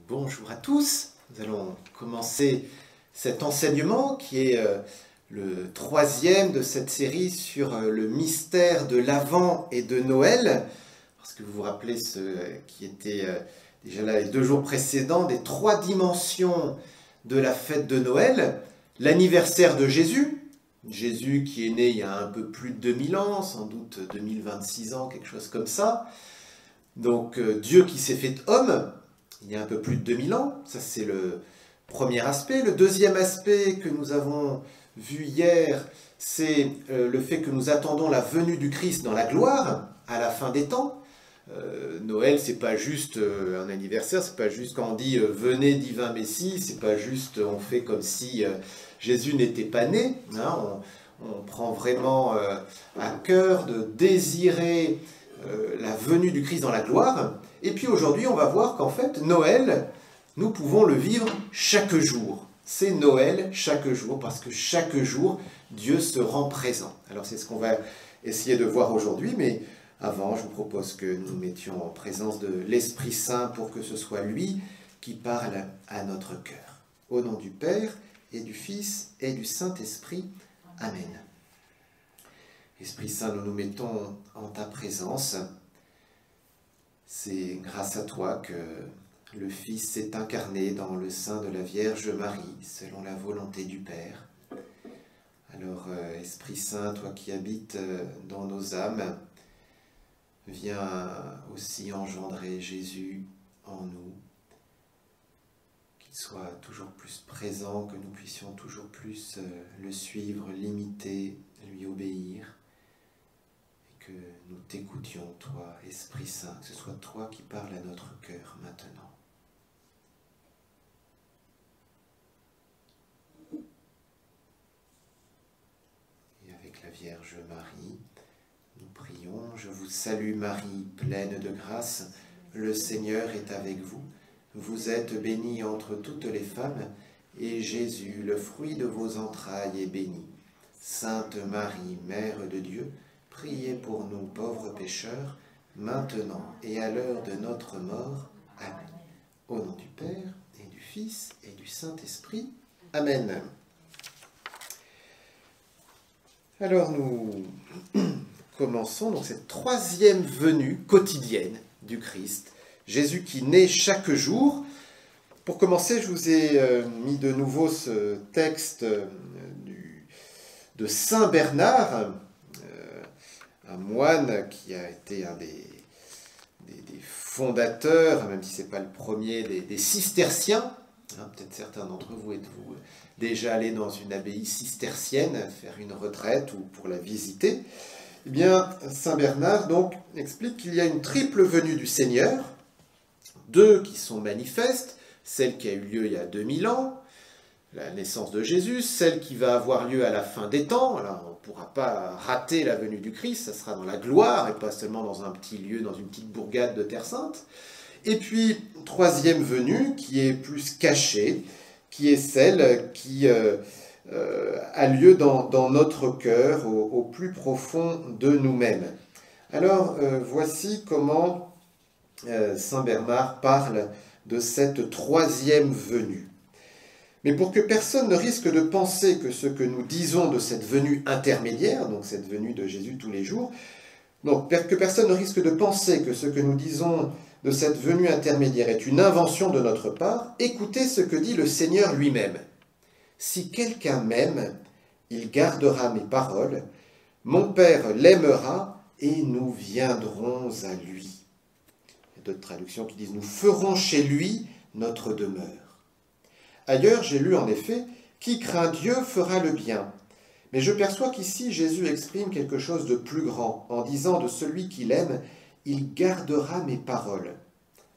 Bonjour à tous. Nous allons commencer cet enseignement qui est le troisième de cette série sur le mystère de l'Avent et de Noël. Parce que vous vous rappelez ce qui était déjà là les 2 jours précédents, des 3 dimensions de la fête de Noël. L'anniversaire de Jésus, Jésus qui est né il y a un peu plus de 2000 ans, sans doute 2026 ans, quelque chose comme ça. Donc Dieu qui s'est fait homme, il y a un peu plus de 2000 ans, ça c'est le premier aspect. Le deuxième aspect que nous avons vu hier, c'est le fait que nous attendons la venue du Christ dans la gloire, à la fin des temps. Noël, c'est pas juste un anniversaire, c'est pas juste quand on dit venez divin Messie, c'est pas juste on fait comme si Jésus n'était pas né. Hein, on prend vraiment à cœur de désirer la venue du Christ dans la gloire. Et puis aujourd'hui, on va voir qu'en fait, Noël, nous pouvons le vivre chaque jour. C'est Noël chaque jour, parce que chaque jour, Dieu se rend présent. Alors c'est ce qu'on va essayer de voir aujourd'hui, mais avant, je vous propose que nous mettions en présence de l'Esprit Saint pour que ce soit lui qui parle à notre cœur. Au nom du Père, et du Fils, et du Saint-Esprit. Amen. Esprit Saint, nous nous mettons en ta présence. C'est grâce à toi que le Fils s'est incarné dans le sein de la Vierge Marie, selon la volonté du Père. Alors, Esprit Saint, toi qui habites dans nos âmes, viens aussi engendrer Jésus en nous, qu'il soit toujours plus présent, que nous puissions toujours plus le suivre, l'imiter, lui obéir. Que nous t'écoutions, toi, Esprit Saint, que ce soit toi qui parles à notre cœur maintenant. Et avec la Vierge Marie, nous prions. Je vous salue Marie, pleine de grâce, le Seigneur est avec vous. Vous êtes bénie entre toutes les femmes, et Jésus, le fruit de vos entrailles, est béni. Sainte Marie, Mère de Dieu, priez pour nous pauvres pécheurs, maintenant et à l'heure de notre mort. Amen. Au nom du Père, et du Fils, et du Saint-Esprit. Amen. Alors nous commençons donc cette 3e venue quotidienne du Christ, Jésus qui naît chaque jour. Pour commencer, je vous ai mis de nouveau ce texte de Saint Bernard, un moine qui a été un des fondateurs, même si ce n'est pas le premier, des cisterciens. Hein, peut-être certains d'entre vous êtes-vous déjà allés dans une abbaye cistercienne, faire une retraite ou pour la visiter. Eh bien, Saint Bernard donc explique qu'il y a une triple venue du Seigneur, 2 qui sont manifestes, celle qui a eu lieu il y a 2000 ans, la naissance de Jésus, celle qui va avoir lieu à la fin des temps. Alors, on ne pourra pas rater la venue du Christ, ça sera dans la gloire et pas seulement dans un petit lieu, dans une petite bourgade de Terre Sainte. Et puis, 3e venue qui est plus cachée, qui est celle qui a lieu dans notre cœur, au plus profond de nous-mêmes. Alors, voici comment Saint Bernard parle de cette 3e venue. Mais pour que personne ne risque de penser que ce que nous disons de cette venue intermédiaire, donc cette venue de Jésus tous les jours, donc que personne ne risque de penser que ce que nous disons de cette venue intermédiaire est une invention de notre part, écoutez ce que dit le Seigneur lui-même. « Si quelqu'un m'aime, il gardera mes paroles, mon Père l'aimera et nous viendrons à lui. » Il y a d'autres traductions qui disent « Nous ferons chez lui notre demeure. » Ailleurs, j'ai lu en effet « Qui craint Dieu fera le bien ». Mais je perçois qu'ici, Jésus exprime quelque chose de plus grand, en disant de celui qu'il aime « Il gardera mes paroles ».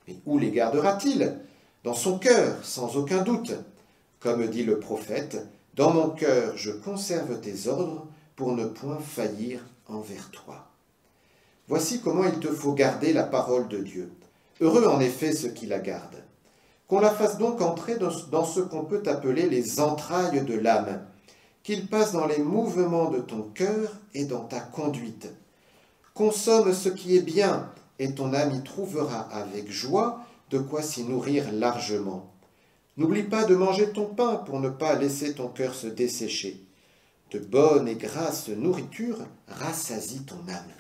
Mais où les gardera-t-il? Dans son cœur, sans aucun doute. Comme dit le prophète « Dans mon cœur, je conserve tes ordres pour ne point faillir envers toi. » Voici comment il te faut garder la parole de Dieu. Heureux en effet ceux qui la gardent. Qu'on la fasse donc entrer dans ce qu'on peut appeler les entrailles de l'âme, qu'il passe dans les mouvements de ton cœur et dans ta conduite. Consomme ce qui est bien, et ton âme y trouvera avec joie de quoi s'y nourrir largement. N'oublie pas de manger ton pain pour ne pas laisser ton cœur se dessécher. De bonne et grasse nourriture rassasie ton âme.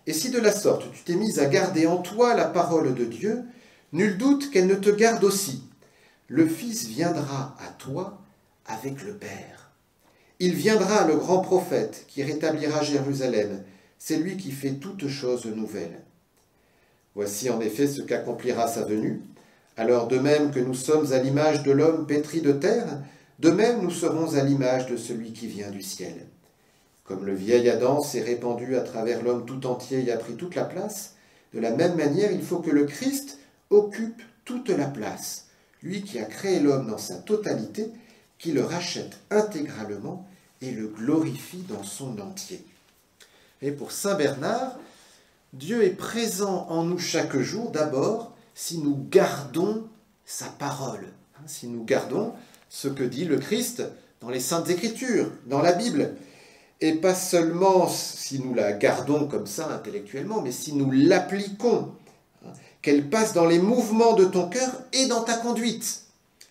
Et si de la sorte tu t'es mise à garder en toi la parole de Dieu, nul doute qu'elle ne te garde aussi. Le Fils viendra à toi avec le Père. Il viendra, le grand prophète, qui rétablira Jérusalem. C'est lui qui fait toutes choses nouvelles. Voici en effet ce qu'accomplira sa venue. Alors de même que nous sommes à l'image de l'homme pétri de terre, de même nous serons à l'image de celui qui vient du ciel. Comme le vieil Adam s'est répandu à travers l'homme tout entier et a pris toute la place, de la même manière il faut que le Christ occupe toute la place, lui qui a créé l'homme dans sa totalité, qui le rachète intégralement et le glorifie dans son entier. Et pour saint Bernard, Dieu est présent en nous chaque jour, d'abord, si nous gardons sa parole, si nous gardons ce que dit le Christ dans les Saintes Écritures, dans la Bible. Et pas seulement si nous la gardons comme ça intellectuellement, mais si nous l'appliquons, qu'elle passe dans les mouvements de ton cœur et dans ta conduite.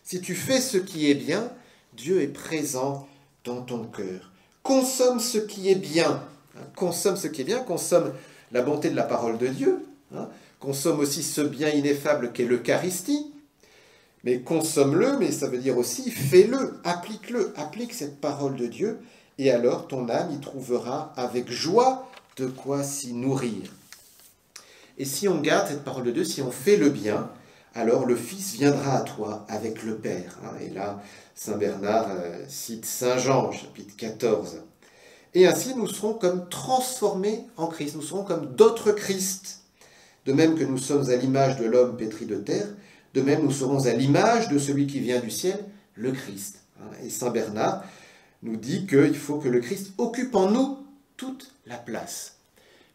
Si tu fais ce qui est bien, Dieu est présent dans ton cœur. Consomme ce qui est bien. Consomme ce qui est bien, consomme la bonté de la parole de Dieu, consomme aussi ce bien ineffable qu'est l'Eucharistie, mais consomme-le, mais ça veut dire aussi fais-le, applique cette parole de Dieu, et alors ton âme y trouvera avec joie de quoi s'y nourrir. Et si on garde cette parole de Dieu, si on fait le bien, alors le Fils viendra à toi avec le Père. Et là, saint Bernard cite saint Jean, chapitre 14. Et ainsi, nous serons comme transformés en Christ, nous serons comme d'autres Christ. De même que nous sommes à l'image de l'homme pétri de terre, de même nous serons à l'image de celui qui vient du ciel, le Christ. Et saint Bernard nous dit qu'il faut que le Christ occupe en nous toute la place.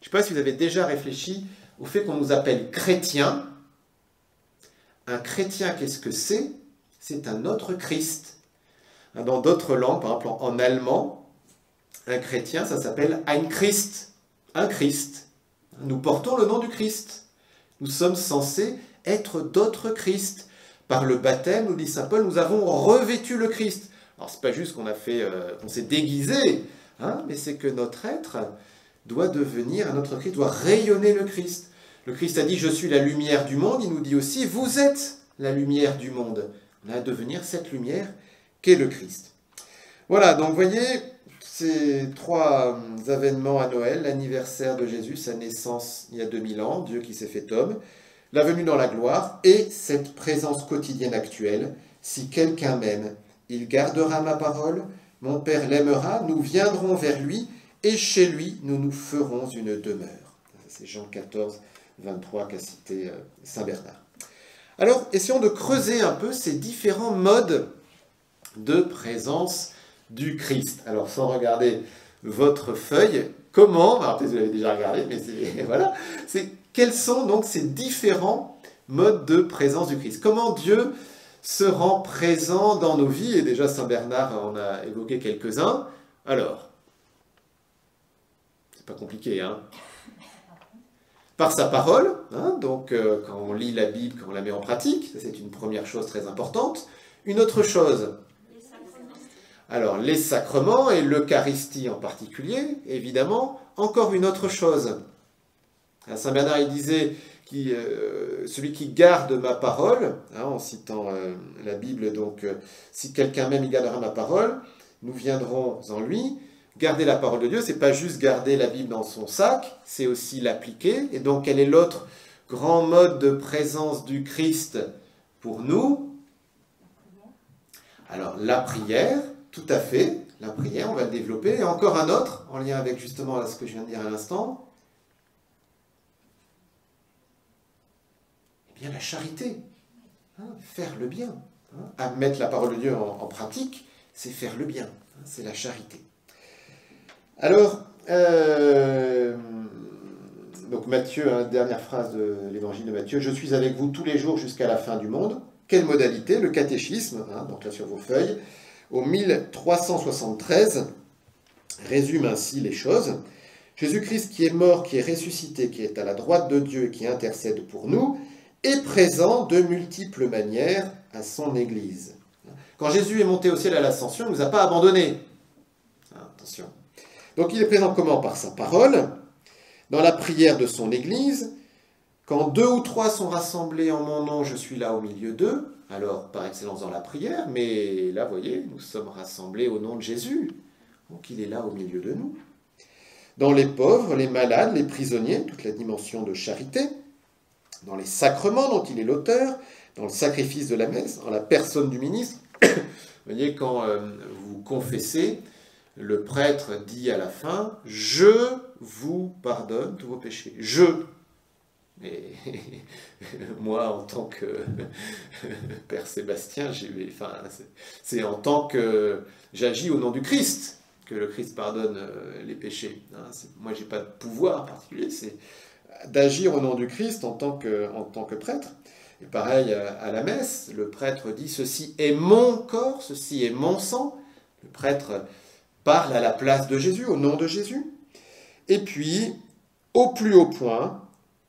Je ne sais pas si vous avez déjà réfléchi au fait qu'on nous appelle chrétiens. Un chrétien, qu'est-ce que c'est? C'est un autre Christ. Dans d'autres langues, par exemple en allemand, un chrétien, ça s'appelle ein Christ, un Christ. Nous portons le nom du Christ. Nous sommes censés être d'autres Christ. Par le baptême, nous dit saint Paul, nous avons revêtu le Christ. Alors, ce n'est pas juste qu'on s'est déguisé, mais c'est que notre être doit devenir un autre Christ, doit rayonner le Christ. Le Christ a dit « Je suis la lumière du monde », il nous dit aussi « Vous êtes la lumière du monde ». On a à devenir cette lumière qu'est le Christ. Voilà, donc vous voyez, ces trois événements à Noël, l'anniversaire de Jésus, sa naissance il y a 2000 ans, Dieu qui s'est fait homme, la venue dans la gloire et cette présence quotidienne actuelle. Si quelqu'un m'aime, il gardera ma parole, mon Père l'aimera, nous viendrons vers lui et chez lui nous nous ferons une demeure. C'est Jean 14, 23 qu'a cité saint Bernard. Alors, essayons de creuser un peu ces différents modes de présence du Christ. Alors, sans regarder votre feuille, comment, alors peut-être vous l'avez déjà regardé, mais voilà, quels sont donc ces différents modes de présence du Christ? Comment Dieu se rend présent dans nos vies? Et déjà, saint Bernard en a évoqué quelques-uns. Alors, c'est pas compliqué, par sa parole, donc quand on lit la Bible, quand on la met en pratique, ça c'est une première chose très importante. Une autre chose, alors les sacrements et l'Eucharistie en particulier, évidemment, encore une autre chose. Saint Bernard il disait, celui qui garde ma parole, en citant la Bible, donc si quelqu'un m'aime, il gardera ma parole, nous viendrons en lui. Garder la parole de Dieu, c'est pas juste garder la Bible dans son sac, c'est aussi l'appliquer. Et donc, quel est l'autre grand mode de présence du Christ pour nous? Alors, la prière, tout à fait. La prière, on va le développer. Et encore un autre, en lien avec justement ce que je viens de dire à l'instant. Eh bien, la charité. Faire le bien. À mettre la parole de Dieu en pratique, c'est faire le bien. C'est la charité. Alors, donc Matthieu, dernière phrase de l'évangile de Matthieu, « Je suis avec vous tous les jours jusqu'à la fin du monde ». Quelle modalité? Le catéchisme, donc là sur vos feuilles, au 1373, résume ainsi les choses. « Jésus-Christ qui est mort, qui est ressuscité, qui est à la droite de Dieu et qui intercède pour nous, est présent de multiples manières à son Église. Quand Jésus est monté au ciel à l'ascension, il ne nous a pas abandonnés. Attention. Donc il est présent comment? Par sa parole, dans la prière de son Église. Quand 2 ou 3 sont rassemblés en mon nom, je suis là au milieu d'eux. Alors, par excellence dans la prière, mais là, vous voyez, nous sommes rassemblés au nom de Jésus. Donc il est là au milieu de nous. Dans les pauvres, les malades, les prisonniers, toute la dimension de charité. Dans les sacrements dont il est l'auteur, dans le sacrifice de la messe, dans la personne du ministre. Vous voyez, quand vous confessez, le prêtre dit à la fin « Je vous pardonne tous vos péchés. » Je. Et moi, en tant que Père Sébastien, c'est en tant que j'agis au nom du Christ que le Christ pardonne les péchés. Moi, je n'ai pas de pouvoir particulier, c'est d'agir au nom du Christ en tant que prêtre. Et pareil à la messe, le prêtre dit « Ceci est mon corps, ceci est mon sang ». Le prêtre parle à la place de Jésus, au nom de Jésus. Et puis, au plus haut point,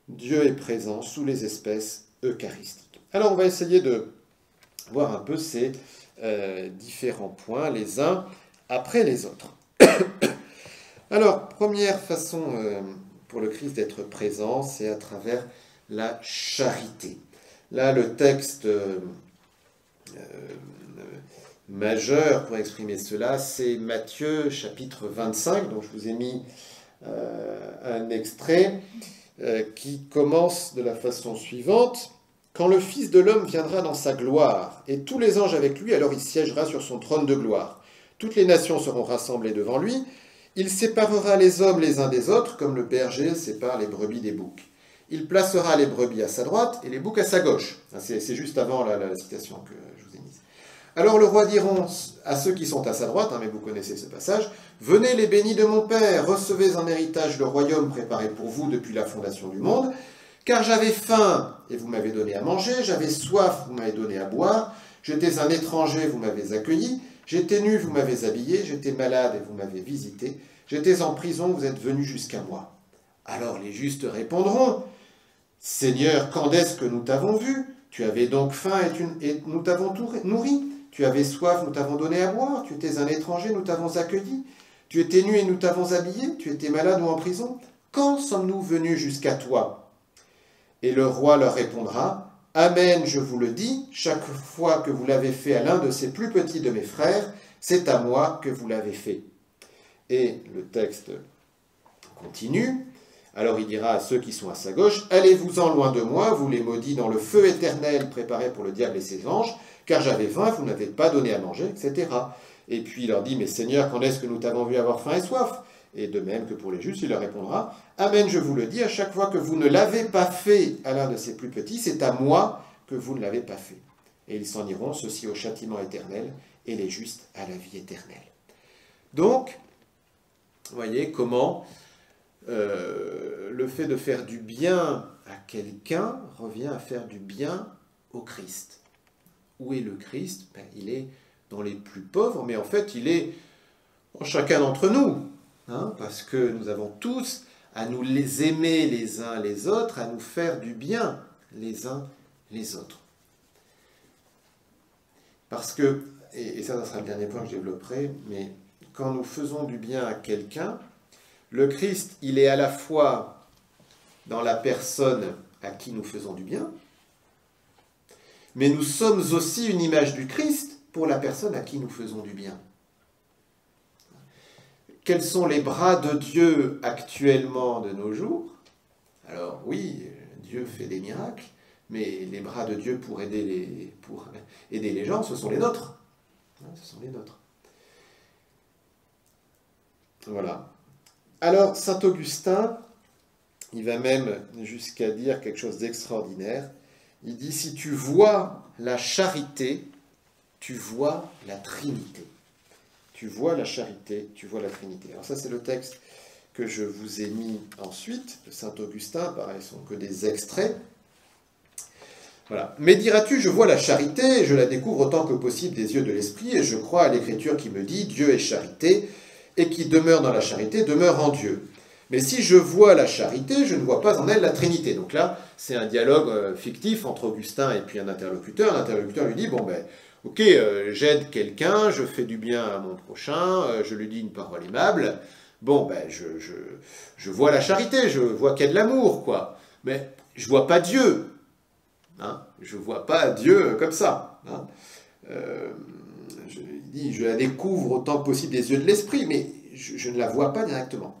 Dieu est présent sous les espèces eucharistiques. Alors, on va essayer de voir un peu ces différents points, les uns après les autres. Alors, première façon pour le Christ d'être présent, c'est à travers la charité. Là, le texte majeur pour exprimer cela, c'est Matthieu chapitre 25, dont je vous ai mis un extrait qui commence de la façon suivante. « Quand le Fils de l'homme viendra dans sa gloire, et tous les anges avec lui, alors il siégera sur son trône de gloire. Toutes les nations seront rassemblées devant lui. Il séparera les hommes les uns des autres, comme le berger sépare les brebis des boucs. Il placera les brebis à sa droite et les boucs à sa gauche. » C'est juste avant la citation que je vous ai mise. « Alors le roi diront à ceux qui sont à sa droite, mais vous connaissez ce passage, « Venez les bénis de mon Père, recevez en héritage le royaume préparé pour vous depuis la fondation du monde. Car j'avais faim, et vous m'avez donné à manger, j'avais soif, vous m'avez donné à boire, j'étais un étranger, vous m'avez accueilli, j'étais nu, vous m'avez habillé, j'étais malade, et vous m'avez visité, j'étais en prison, vous êtes venus jusqu'à moi. » Alors les justes répondront, « Seigneur, quand est-ce que nous t'avons vu? Tu avais donc faim et nous t'avons nourri. Tu avais soif, nous t'avons donné à boire. Tu étais un étranger, nous t'avons accueilli. Tu étais nu et nous t'avons habillé. Tu étais malade ou en prison. Quand sommes-nous venus jusqu'à toi? » Et le roi leur répondra, « Amen, je vous le dis, chaque fois que vous l'avez fait à l'un de ces plus petits de mes frères, c'est à moi que vous l'avez fait. » Et le texte continue. Alors il dira à ceux qui sont à sa gauche, « Allez-vous-en loin de moi, vous les maudits, dans le feu éternel préparé pour le diable et ses anges, car j'avais faim, vous n'avez pas donné à manger, etc. » Et puis il leur dit, « Mais Seigneur, quand est-ce que nous t'avons vu avoir faim et soif ?» Et de même que pour les justes, il leur répondra, « Amen, je vous le dis, à chaque fois que vous ne l'avez pas fait à l'un de ces plus petits, c'est à moi que vous ne l'avez pas fait. » Et ils s'en iront, ceux-ci au châtiment éternel, et les justes à la vie éternelle. Donc, vous voyez comment le fait de faire du bien à quelqu'un revient à faire du bien au Christ. Où est le Christ? Il est dans les plus pauvres, mais en fait, il est en chacun d'entre nous. Parce que nous avons tous à nous les aimer les uns les autres, à nous faire du bien les uns les autres. Parce que, et ça sera le dernier point que je développerai, mais quand nous faisons du bien à quelqu'un, le Christ, il est à la fois dans la personne à qui nous faisons du bien, mais nous sommes aussi une image du Christ pour la personne à qui nous faisons du bien. Quels sont les bras de Dieu actuellement de nos jours? Alors oui, Dieu fait des miracles, mais les bras de Dieu pour aider les gens, ce sont les nôtres. Ce sont les nôtres. Voilà. Alors, saint Augustin, il va même jusqu'à dire quelque chose d'extraordinaire. Il dit, si tu vois la charité, tu vois la Trinité. Tu vois la charité, tu vois la Trinité. Alors ça, c'est le texte que je vous ai mis ensuite, de saint Augustin. Pareil, ce ne sont que des extraits. Voilà. Mais diras-tu, je vois la charité, je la découvre autant que possible des yeux de l'esprit, et je crois à l'écriture qui me dit, Dieu est charité, et qui demeure dans la charité demeure en Dieu. Mais si je vois la charité, je ne vois pas en elle la Trinité. Donc là, c'est un dialogue fictif entre Augustin et puis un interlocuteur. L'interlocuteur lui dit, bon ben, ok, j'aide quelqu'un, je fais du bien à mon prochain, je lui dis une parole aimable. Bon, ben, je vois la charité, je vois qu'il y a de l'amour, quoi. Mais je vois pas Dieu. Hein, je vois pas Dieu comme ça. Hein. Il dit, je la découvre autant que possible des yeux de l'esprit, mais je ne la vois pas directement.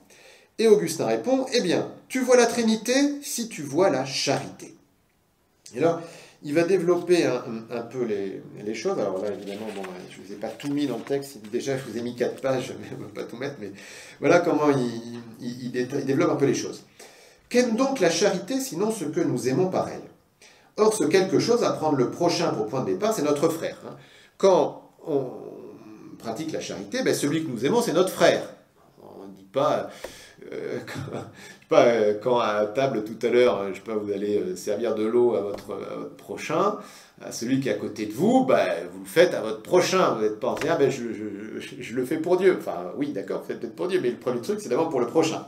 Et Augustin répond, eh bien, tu vois la Trinité si tu vois la charité. Et là, il va développer un peu les choses. Alors là, évidemment, bon, je ne vous ai pas tout mis dans le texte. Déjà, je vous ai mis 4 pages, je ne vais pas tout mettre, mais voilà comment il développe un peu les choses. Qu'aime donc la charité sinon ce que nous aimons par elle? Or, ce quelque chose à prendre le prochain pour point de départ, c'est notre frère. Hein. Quand on pratique la charité, ben, celui que nous aimons, c'est notre frère. On ne dit pas... quand à table tout à l'heure, je sais pas, vous allez servir de l'eau à votre prochain, à celui qui est à côté de vous, bah, vous le faites à votre prochain. Vous n'êtes pas en train de dire, je le fais pour Dieu. Enfin, oui, d'accord, vous faites peut-être pour Dieu, mais le premier truc, c'est d'abord pour le prochain.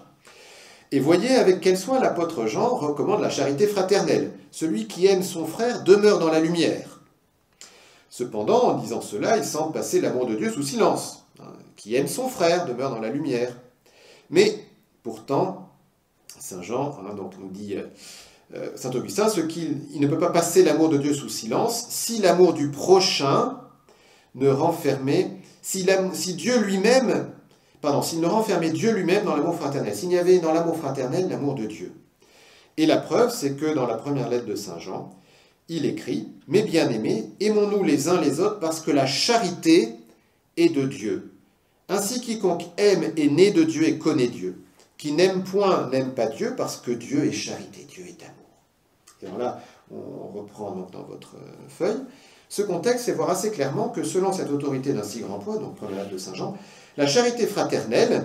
Et voyez avec quel soin l'apôtre Jean recommande la charité fraternelle. Celui qui aime son frère demeure dans la lumière. Cependant, en disant cela, il semble passer l'amour de Dieu sous silence. Qui aime son frère demeure dans la lumière. Mais, pourtant, Saint Jean, donc nous dit Saint Augustin, il ne peut pas passer l'amour de Dieu sous silence si l'amour du prochain ne renfermait, si Dieu lui-même, s'il ne renfermait Dieu lui-même dans l'amour fraternel, s'il y avait dans l'amour fraternel l'amour de Dieu. Et la preuve, c'est que dans la première lettre de Saint Jean, il écrit « Mes bien-aimés, aimons-nous les uns les autres parce que la charité est de Dieu. Ainsi quiconque aime est né de Dieu et connaît Dieu. Qui n'aime point n'aime pas Dieu parce que Dieu est charité, Dieu est amour. » Et alors là, on reprend donc dans votre feuille. Ce contexte fait voir assez clairement que selon cette autorité d'un si grand poids, donc première lettre de Saint Jean, la charité fraternelle,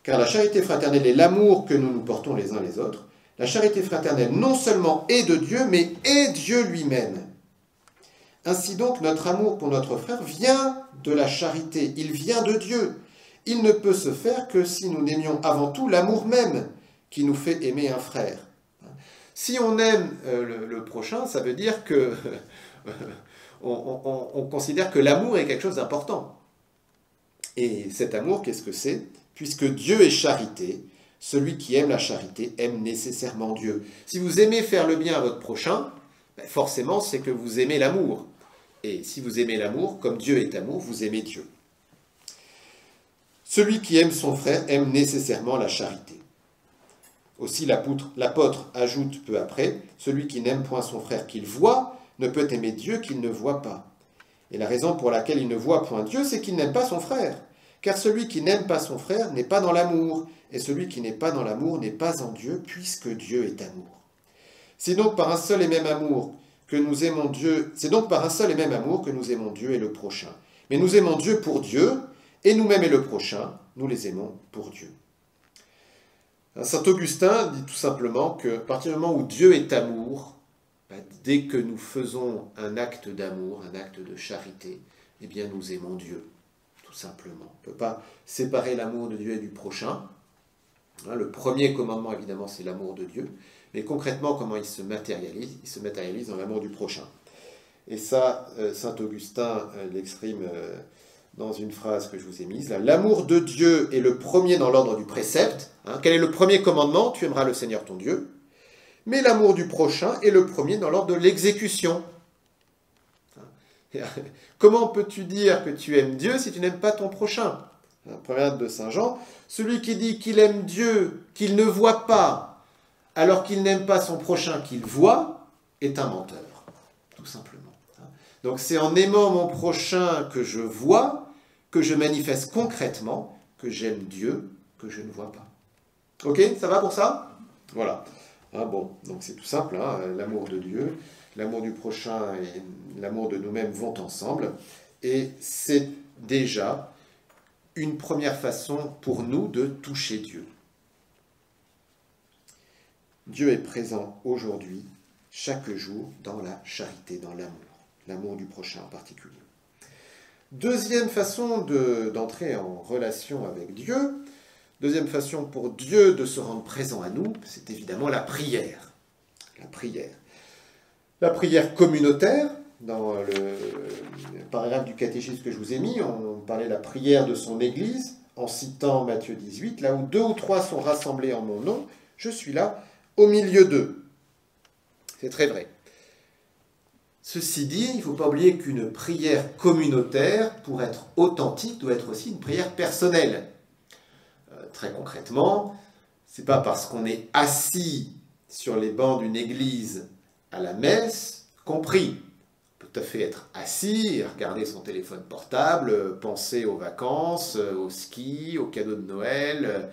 car la charité fraternelle est l'amour que nous nous portons les uns les autres, la charité fraternelle non seulement est de Dieu, mais est Dieu lui-même. Ainsi donc, notre amour pour notre frère vient de la charité, il vient de Dieu. Il ne peut se faire que si nous n'aimions avant tout l'amour même qui nous fait aimer un frère. Si on aime le prochain, ça veut dire que on considère que l'amour est quelque chose d'important. Et cet amour, qu'est-ce que c'est? Puisque Dieu est charité, celui qui aime la charité aime nécessairement Dieu. Si vous aimez faire le bien à votre prochain, forcément c'est que vous aimez l'amour. Et si vous aimez l'amour, comme Dieu est amour, vous aimez Dieu. Celui qui aime son frère aime nécessairement la charité. Aussi l'apôtre ajoute peu après, celui qui n'aime point son frère qu'il voit ne peut aimer Dieu qu'il ne voit pas. Et la raison pour laquelle il ne voit point Dieu, c'est qu'il n'aime pas son frère. Car celui qui n'aime pas son frère n'est pas dans l'amour, et celui qui n'est pas dans l'amour n'est pas en Dieu, puisque Dieu est amour. C'est donc par un seul et même amour que nous aimons Dieu, et le prochain. Mais nous aimons Dieu pour Dieu, et nous-mêmes et le prochain, nous les aimons pour Dieu. Saint Augustin dit tout simplement que à partir du moment où Dieu est amour, dès que nous faisons un acte d'amour, un acte de charité, eh bien nous aimons Dieu, tout simplement. On ne peut pas séparer l'amour de Dieu et du prochain. Le premier commandement, évidemment, c'est l'amour de Dieu. Mais concrètement, comment il se matérialise? Il se matérialise dans l'amour du prochain. Et ça, Saint Augustin l'exprime dans une phrase que je vous ai mise. L'amour de Dieu est le premier dans l'ordre du précepte. Quel est le premier commandement? Tu aimeras le Seigneur ton Dieu. Mais l'amour du prochain est le premier dans l'ordre de l'exécution. Comment peux-tu dire que tu aimes Dieu si tu n'aimes pas ton prochain? Première lettre de Saint Jean, celui qui dit qu'il aime Dieu, qu'il ne voit pas, alors qu'il n'aime pas son prochain qu'il voit, est un menteur, tout simplement. Donc c'est en aimant mon prochain que je vois, que je manifeste concrètement que j'aime Dieu, que je ne vois pas. Ok, ça va pour ça? Voilà. Bon, donc c'est tout simple, l'amour de Dieu, l'amour du prochain et l'amour de nous-mêmes vont ensemble, et c'est déjà une première façon pour nous de toucher Dieu. Dieu est présent aujourd'hui, chaque jour, dans la charité, dans l'amour du prochain en particulier. Deuxième façon d'entrer en relation avec Dieu, Deuxième façon pour Dieu de se rendre présent à nous, c'est évidemment la prière. La prière. La prière communautaire, dans le paragraphe du catéchisme que je vous ai mis, on parlait de la prière de son Église, en citant Matthieu 18, là où 2 ou 3 sont rassemblés en mon nom, je suis là au milieu d'eux. C'est très vrai. Ceci dit, il ne faut pas oublier qu'une prière communautaire, pour être authentique, doit être aussi une prière personnelle. Très concrètement, ce n'est pas parce qu'on est assis sur les bancs d'une église à la messe qu'on prie. On peut tout à fait être assis, regarder son téléphone portable, penser aux vacances, au ski, aux cadeaux de Noël.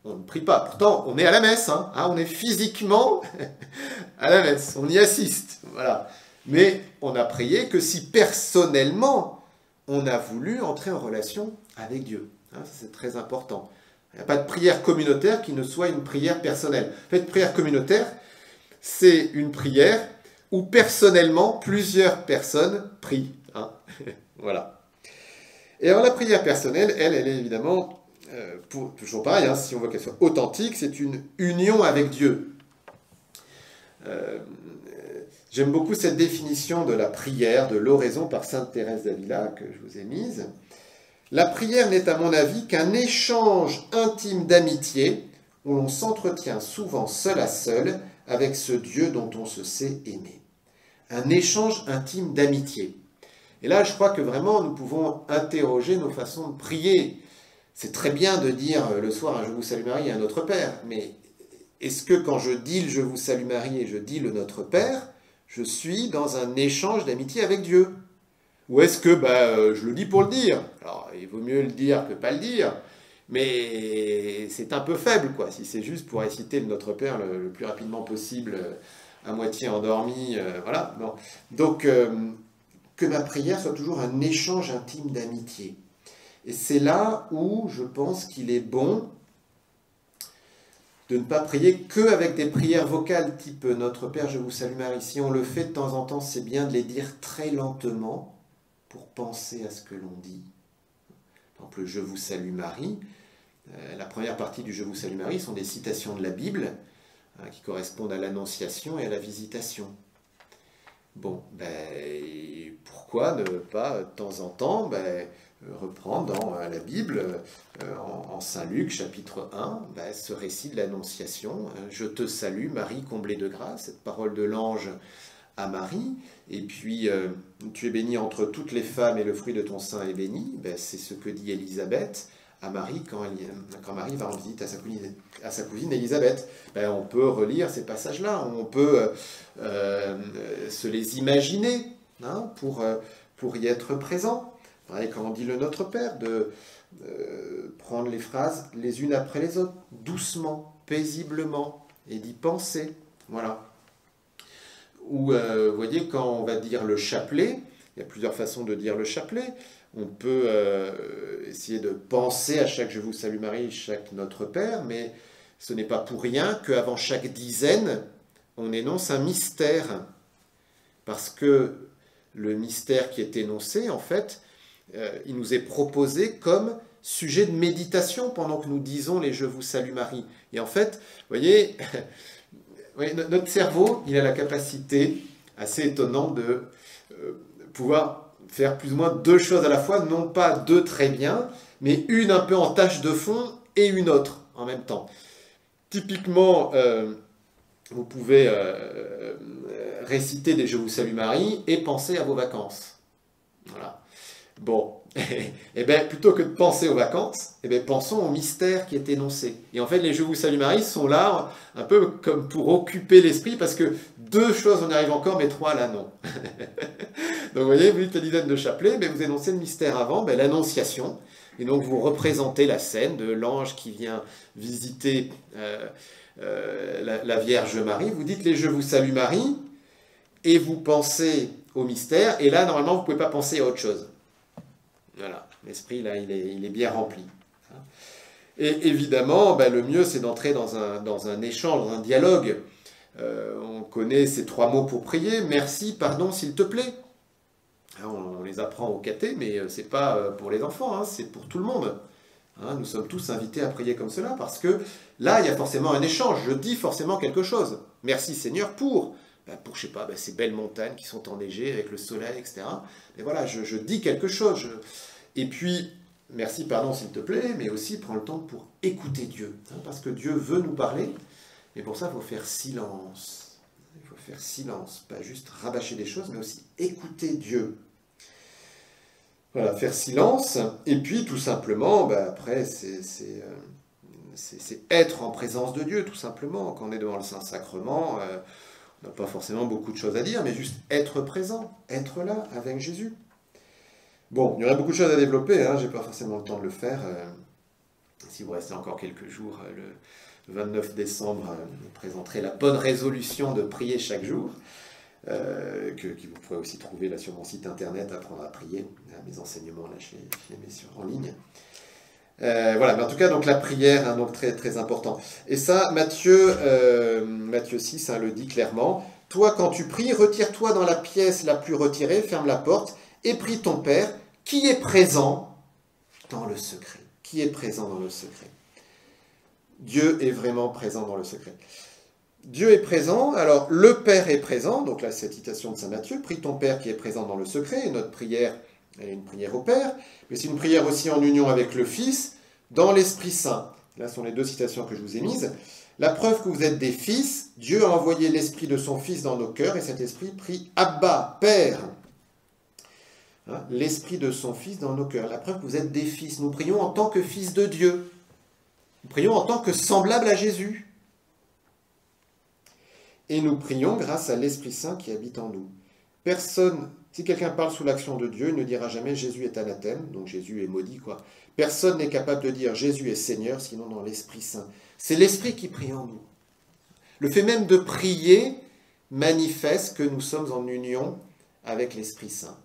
On ne prie pas. Pourtant, on est à la messe, hein, on est physiquement à la messe, on y assiste. Voilà. Mais on n'a prié que si personnellement on a voulu entrer en relation avec Dieu. Ça, c'est très important. Il n'y a pas de prière communautaire qui ne soit une prière personnelle. En fait, prière communautaire, c'est une prière où personnellement plusieurs personnes prient. Voilà. Et alors la prière personnelle, elle est évidemment, toujours pareil, si on veut qu'elle soit authentique, c'est une union avec Dieu. J'aime beaucoup cette définition de la prière, de l'oraison par sainte Thérèse d'Avila que je vous ai mise. La prière n'est à mon avis qu'un échange intime d'amitié où l'on s'entretient souvent seul à seul avec ce Dieu dont on se sait aimer. Un échange intime d'amitié. Et là, je crois que vraiment, nous pouvons interroger nos façons de prier. C'est très bien de dire le soir un « Je vous salue Marie » à Notre Père, mais est-ce que quand je dis le « Je vous salue Marie » et je dis le Notre Père, je suis dans un échange d'amitié avec Dieu? Ou est-ce que je le dis pour le dire? Alors, il vaut mieux le dire que pas le dire, mais c'est un peu faible, quoi. Si c'est juste pour réciter le Notre Père le plus rapidement possible, à moitié endormi, voilà. Bon. Donc, que ma prière soit toujours un échange intime d'amitié. Et c'est là où je pense qu'il est bon de ne pas prier qu'avec des prières vocales type « Notre Père, je vous salue Marie ». Si on le fait de temps en temps, c'est bien de les dire très lentement, pour penser à ce que l'on dit. Par exemple, le « Je vous salue Marie », la première partie du « Je vous salue Marie » sont des citations de la Bible qui correspondent à l'Annonciation et à la Visitation. Bon, pourquoi ne pas, de temps en temps, reprendre dans la Bible, en Saint Luc, chapitre 1, ce récit de l'Annonciation. « Je te salue, Marie, comblée de grâce », cette parole de l'ange à Marie, et puis tu es bénie entre toutes les femmes et le fruit de ton sein est béni. C'est ce que dit Élisabeth à Marie quand Marie va en visite à sa cousine Élisabeth. On peut relire ces passages-là, on peut se les imaginer pour y être présent. Pareil, quand on dit le Notre Père, de prendre les phrases les unes après les autres, doucement, paisiblement, et d'y penser. Voilà. Ou, vous voyez, quand on va dire le chapelet, il y a plusieurs façons de dire le chapelet. On peut essayer de penser à chaque « Je vous salue Marie », chaque « Notre Père », mais ce n'est pas pour rien qu'avant chaque dizaine, on énonce un mystère. Parce que le mystère qui est énoncé, en fait, il nous est proposé comme sujet de méditation pendant que nous disons les « Je vous salue Marie ». Et en fait, vous voyez... Oui, notre cerveau, il a la capacité assez étonnante de pouvoir faire plus ou moins deux choses à la fois, non pas deux très bien, mais une un peu en tâche de fond et une autre en même temps. Typiquement, vous pouvez réciter des « Je vous salue Marie » et penser à vos vacances. Voilà. Bon, et bien plutôt que de penser aux vacances, pensons au mystère qui est énoncé. Et en fait, les « Je vous salue Marie » sont là un peu comme pour occuper l'esprit, parce que deux choses on y arrive encore, mais trois là non. Donc vous voyez, vous dites la dizaine de chapelets, vous énoncez le mystère avant, l'Annonciation, et donc vous représentez la scène de l'ange qui vient visiter la Vierge Marie. Vous dites les « Je vous salue Marie » et vous pensez au mystère, et là normalement vous ne pouvez pas penser à autre chose. Voilà, l'esprit, là, il est bien rempli. Et évidemment, le mieux, c'est d'entrer dans un échange, dans un dialogue. On connaît ces trois mots pour prier. Merci, pardon, s'il te plaît. On les apprend au caté, mais ce n'est pas pour les enfants, c'est pour tout le monde. Hein, nous sommes tous invités à prier comme cela, parce que là, il y a forcément un échange, je dis forcément quelque chose. Merci Seigneur pour je sais pas, ces belles montagnes qui sont enneigées avec le soleil, etc. Et voilà, je dis quelque chose. Et puis, merci, pardon s'il te plaît, mais aussi prends le temps pour écouter Dieu. Hein, parce que Dieu veut nous parler, mais pour ça, il faut faire silence. Il faut faire silence, pas juste rabâcher des choses, mais aussi écouter Dieu. Voilà, faire silence, et puis tout simplement, après, c'est être en présence de Dieu, tout simplement. Quand on est devant le Saint-Sacrement, on n'a pas forcément beaucoup de choses à dire, mais juste être présent, être là avec Jésus. Bon, il y aurait beaucoup de choses à développer, hein, je n'ai pas forcément le temps de le faire. Si vous restez encore quelques jours, le 29 décembre, je présenterai la bonne résolution de prier chaque jour, que vous pourrez aussi trouver là sur mon site internet, Apprendre à prier, mes enseignements là, je les mets en ligne. Voilà, mais en tout cas, donc la prière, hein, donc très, très important. Et ça, Matthieu 6 le dit clairement. Toi, quand tu pries, retire-toi dans la pièce la plus retirée, ferme la porte, et prie ton Père, qui est présent dans le secret. Qui est présent dans le secret. Dieu est vraiment présent dans le secret. Dieu est présent, alors le Père est présent, donc là, cette citation de Saint Matthieu, prie ton Père qui est présent dans le secret, et notre prière, elle est une prière au Père, mais c'est une prière aussi en union avec le Fils, dans l'Esprit Saint. Là sont les deux citations que je vous ai mises. La preuve que vous êtes des fils, Dieu a envoyé l'Esprit de son Fils dans nos cœurs, et cet Esprit prie Abba, Père. Hein, l'Esprit de son Fils dans nos cœurs. La preuve que vous êtes des fils. Nous prions en tant que fils de Dieu. Nous prions en tant que semblables à Jésus. Et nous prions grâce à l'Esprit Saint qui habite en nous. Personne, si quelqu'un parle sous l'action de Dieu, il ne dira jamais Jésus est anathème, donc Jésus est maudit, quoi. Personne n'est capable de dire Jésus est Seigneur, sinon dans l'Esprit Saint. C'est l'Esprit qui prie en nous. Le fait même de prier manifeste que nous sommes en union avec l'Esprit Saint.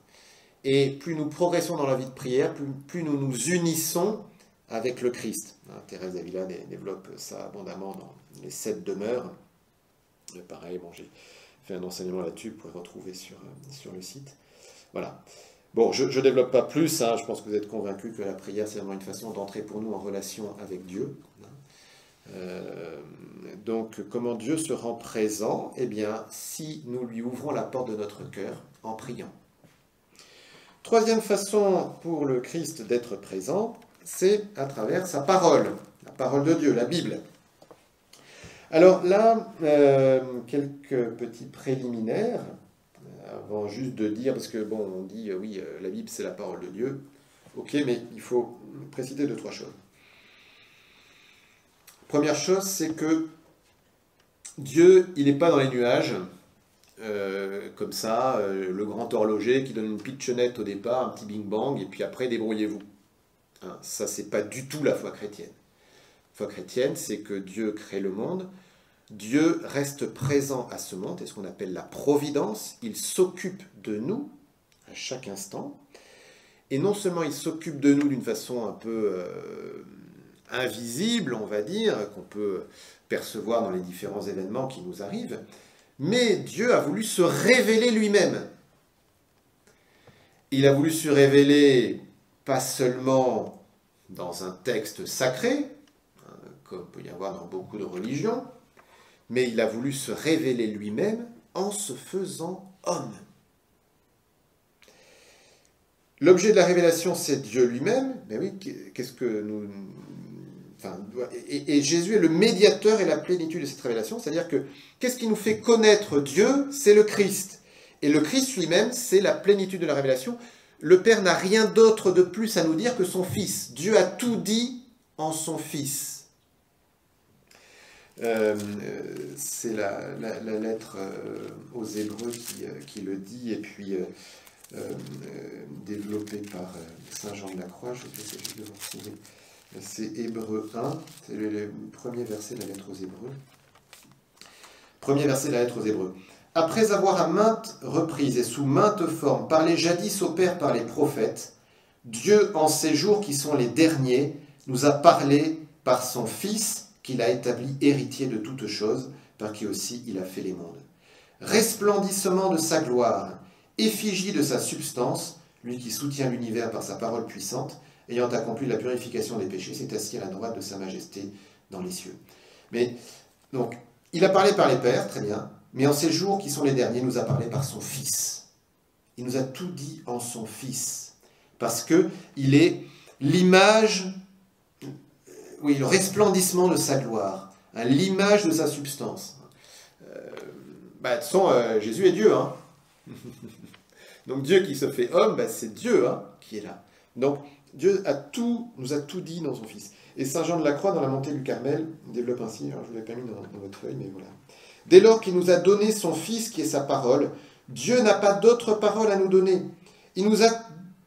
Et plus nous progressons dans la vie de prière, plus nous nous unissons avec le Christ. Thérèse d'Avila développe ça abondamment dans les 7 demeures. Pareil, bon, j'ai fait un enseignement là-dessus, vous pouvez retrouver sur le site. Voilà. Bon, je ne développe pas plus, hein, je pense que vous êtes convaincus que la prière, c'est vraiment une façon d'entrer pour nous en relation avec Dieu. Donc, comment Dieu se rend présent? Eh bien, si nous lui ouvrons la porte de notre cœur en priant. Troisième façon pour le Christ d'être présent, c'est à travers sa parole, la parole de Dieu, la Bible. Alors là, quelques petits préliminaires, avant juste de dire, parce que bon, on dit, oui, la Bible c'est la parole de Dieu, ok, mais il faut préciser 2-3 choses. Première chose, c'est que Dieu, il n'est pas dans les nuages, comme ça, le grand horloger qui donne une pitchonnette au départ, un petit bing-bang, et puis après, débrouillez-vous. Hein, ça, c'est pas du tout la foi chrétienne. La foi chrétienne, c'est que Dieu crée le monde, Dieu reste présent à ce monde, c'est ce qu'on appelle la providence, il s'occupe de nous à chaque instant, et non seulement il s'occupe de nous d'une façon un peu invisible, on va dire, qu'on peut percevoir dans les différents événements qui nous arrivent, mais Dieu a voulu se révéler lui-même. Il a voulu se révéler pas seulement dans un texte sacré, comme peut y avoir dans beaucoup de religions, mais il a voulu se révéler lui-même en se faisant homme. L'objet de la révélation, c'est Dieu lui-même, mais oui, qu'est-ce que nous... Enfin, et Jésus est le médiateur et la plénitude de cette révélation, c'est-à-dire que qu'est-ce qui nous fait connaître Dieu? C'est le Christ. Et le Christ lui-même, c'est la plénitude de la révélation. Le Père n'a rien d'autre de plus à nous dire que son Fils. Dieu a tout dit en son Fils. C'est la lettre aux Hébreux qui le dit, et puis développée par Saint Jean de la Croix. Je vais essayer de vous retrouver. C'est Hébreux 1, c'est le premier verset de la lettre aux Hébreux. Premier verset de la lettre aux Hébreux. Après avoir à maintes reprises et sous maintes formes parlé jadis au Père par les prophètes, Dieu, en ces jours qui sont les derniers, nous a parlé par son Fils, qu'il a établi héritier de toutes choses, par qui aussi il a fait les mondes. Resplendissement de sa gloire, effigie de sa substance, lui qui soutient l'univers par sa parole puissante, ayant accompli la purification des péchés, s'est assis à la droite de sa majesté dans les cieux. Mais, donc, il a parlé par les pères, très bien, mais en ces jours qui sont les derniers, il nous a parlé par son Fils. Il nous a tout dit en son Fils, parce qu'il est l'image, oui, le resplendissement de sa gloire, hein, l'image de sa substance. De toute façon, Jésus est Dieu, hein. Donc Dieu qui se fait homme, c'est Dieu, hein, qui est là. Donc Dieu nous a tout dit dans son Fils. Et Saint Jean de la Croix, dans la montée du Carmel, développe ainsi, alors je ne vous l'ai pas mis dans votre feuille, mais voilà. Dès lors qu'il nous a donné son Fils, qui est sa parole, Dieu n'a pas d'autre parole à nous donner. Il nous a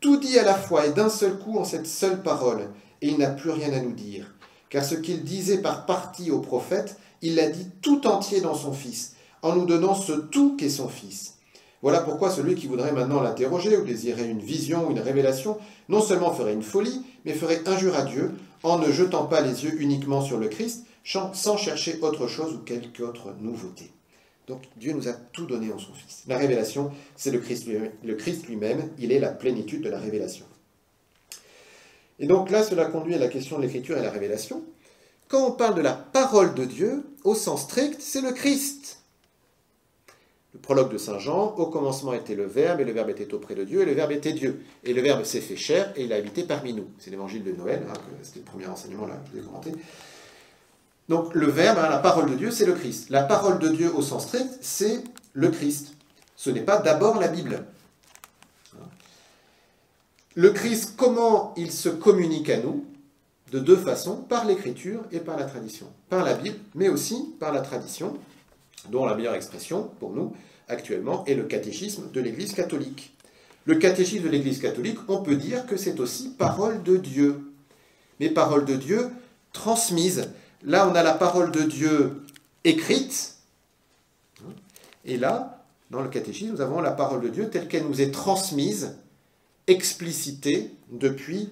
tout dit à la fois et d'un seul coup en cette seule parole, et il n'a plus rien à nous dire. Car ce qu'il disait par partie aux prophètes, il l'a dit tout entier dans son Fils, en nous donnant ce tout qu'est son Fils. Voilà pourquoi celui qui voudrait maintenant l'interroger ou désirer une vision ou une révélation, non seulement ferait une folie, mais ferait injure à Dieu, en ne jetant pas les yeux uniquement sur le Christ, sans chercher autre chose ou quelque autre nouveauté. Donc Dieu nous a tout donné en son Fils. La révélation, c'est le Christ lui-même, il est la plénitude de la révélation. Et donc là, cela conduit à la question de l'écriture et la révélation. Quand on parle de la parole de Dieu, au sens strict, c'est le Christ. Le prologue de Saint Jean, au commencement était le Verbe, et le Verbe était auprès de Dieu, et le Verbe était Dieu. Et le Verbe s'est fait chair, et il a habité parmi nous. C'est l'évangile de Noël, hein, c'était le premier enseignement, là, je l'ai commenté. Donc le Verbe, hein, la parole de Dieu, c'est le Christ. La parole de Dieu au sens strict, c'est le Christ. Ce n'est pas d'abord la Bible. Le Christ, comment il se communique à nous? De deux façons, par l'écriture et par la tradition. Par la Bible, mais aussi par la tradition, dont la meilleure expression, pour nous, actuellement, est le catéchisme de l'Église catholique. Le catéchisme de l'Église catholique, on peut dire que c'est aussi parole de Dieu. Mais parole de Dieu transmise. Là, on a la parole de Dieu écrite. Et là, dans le catéchisme, nous avons la parole de Dieu telle qu'elle nous est transmise, explicitée depuis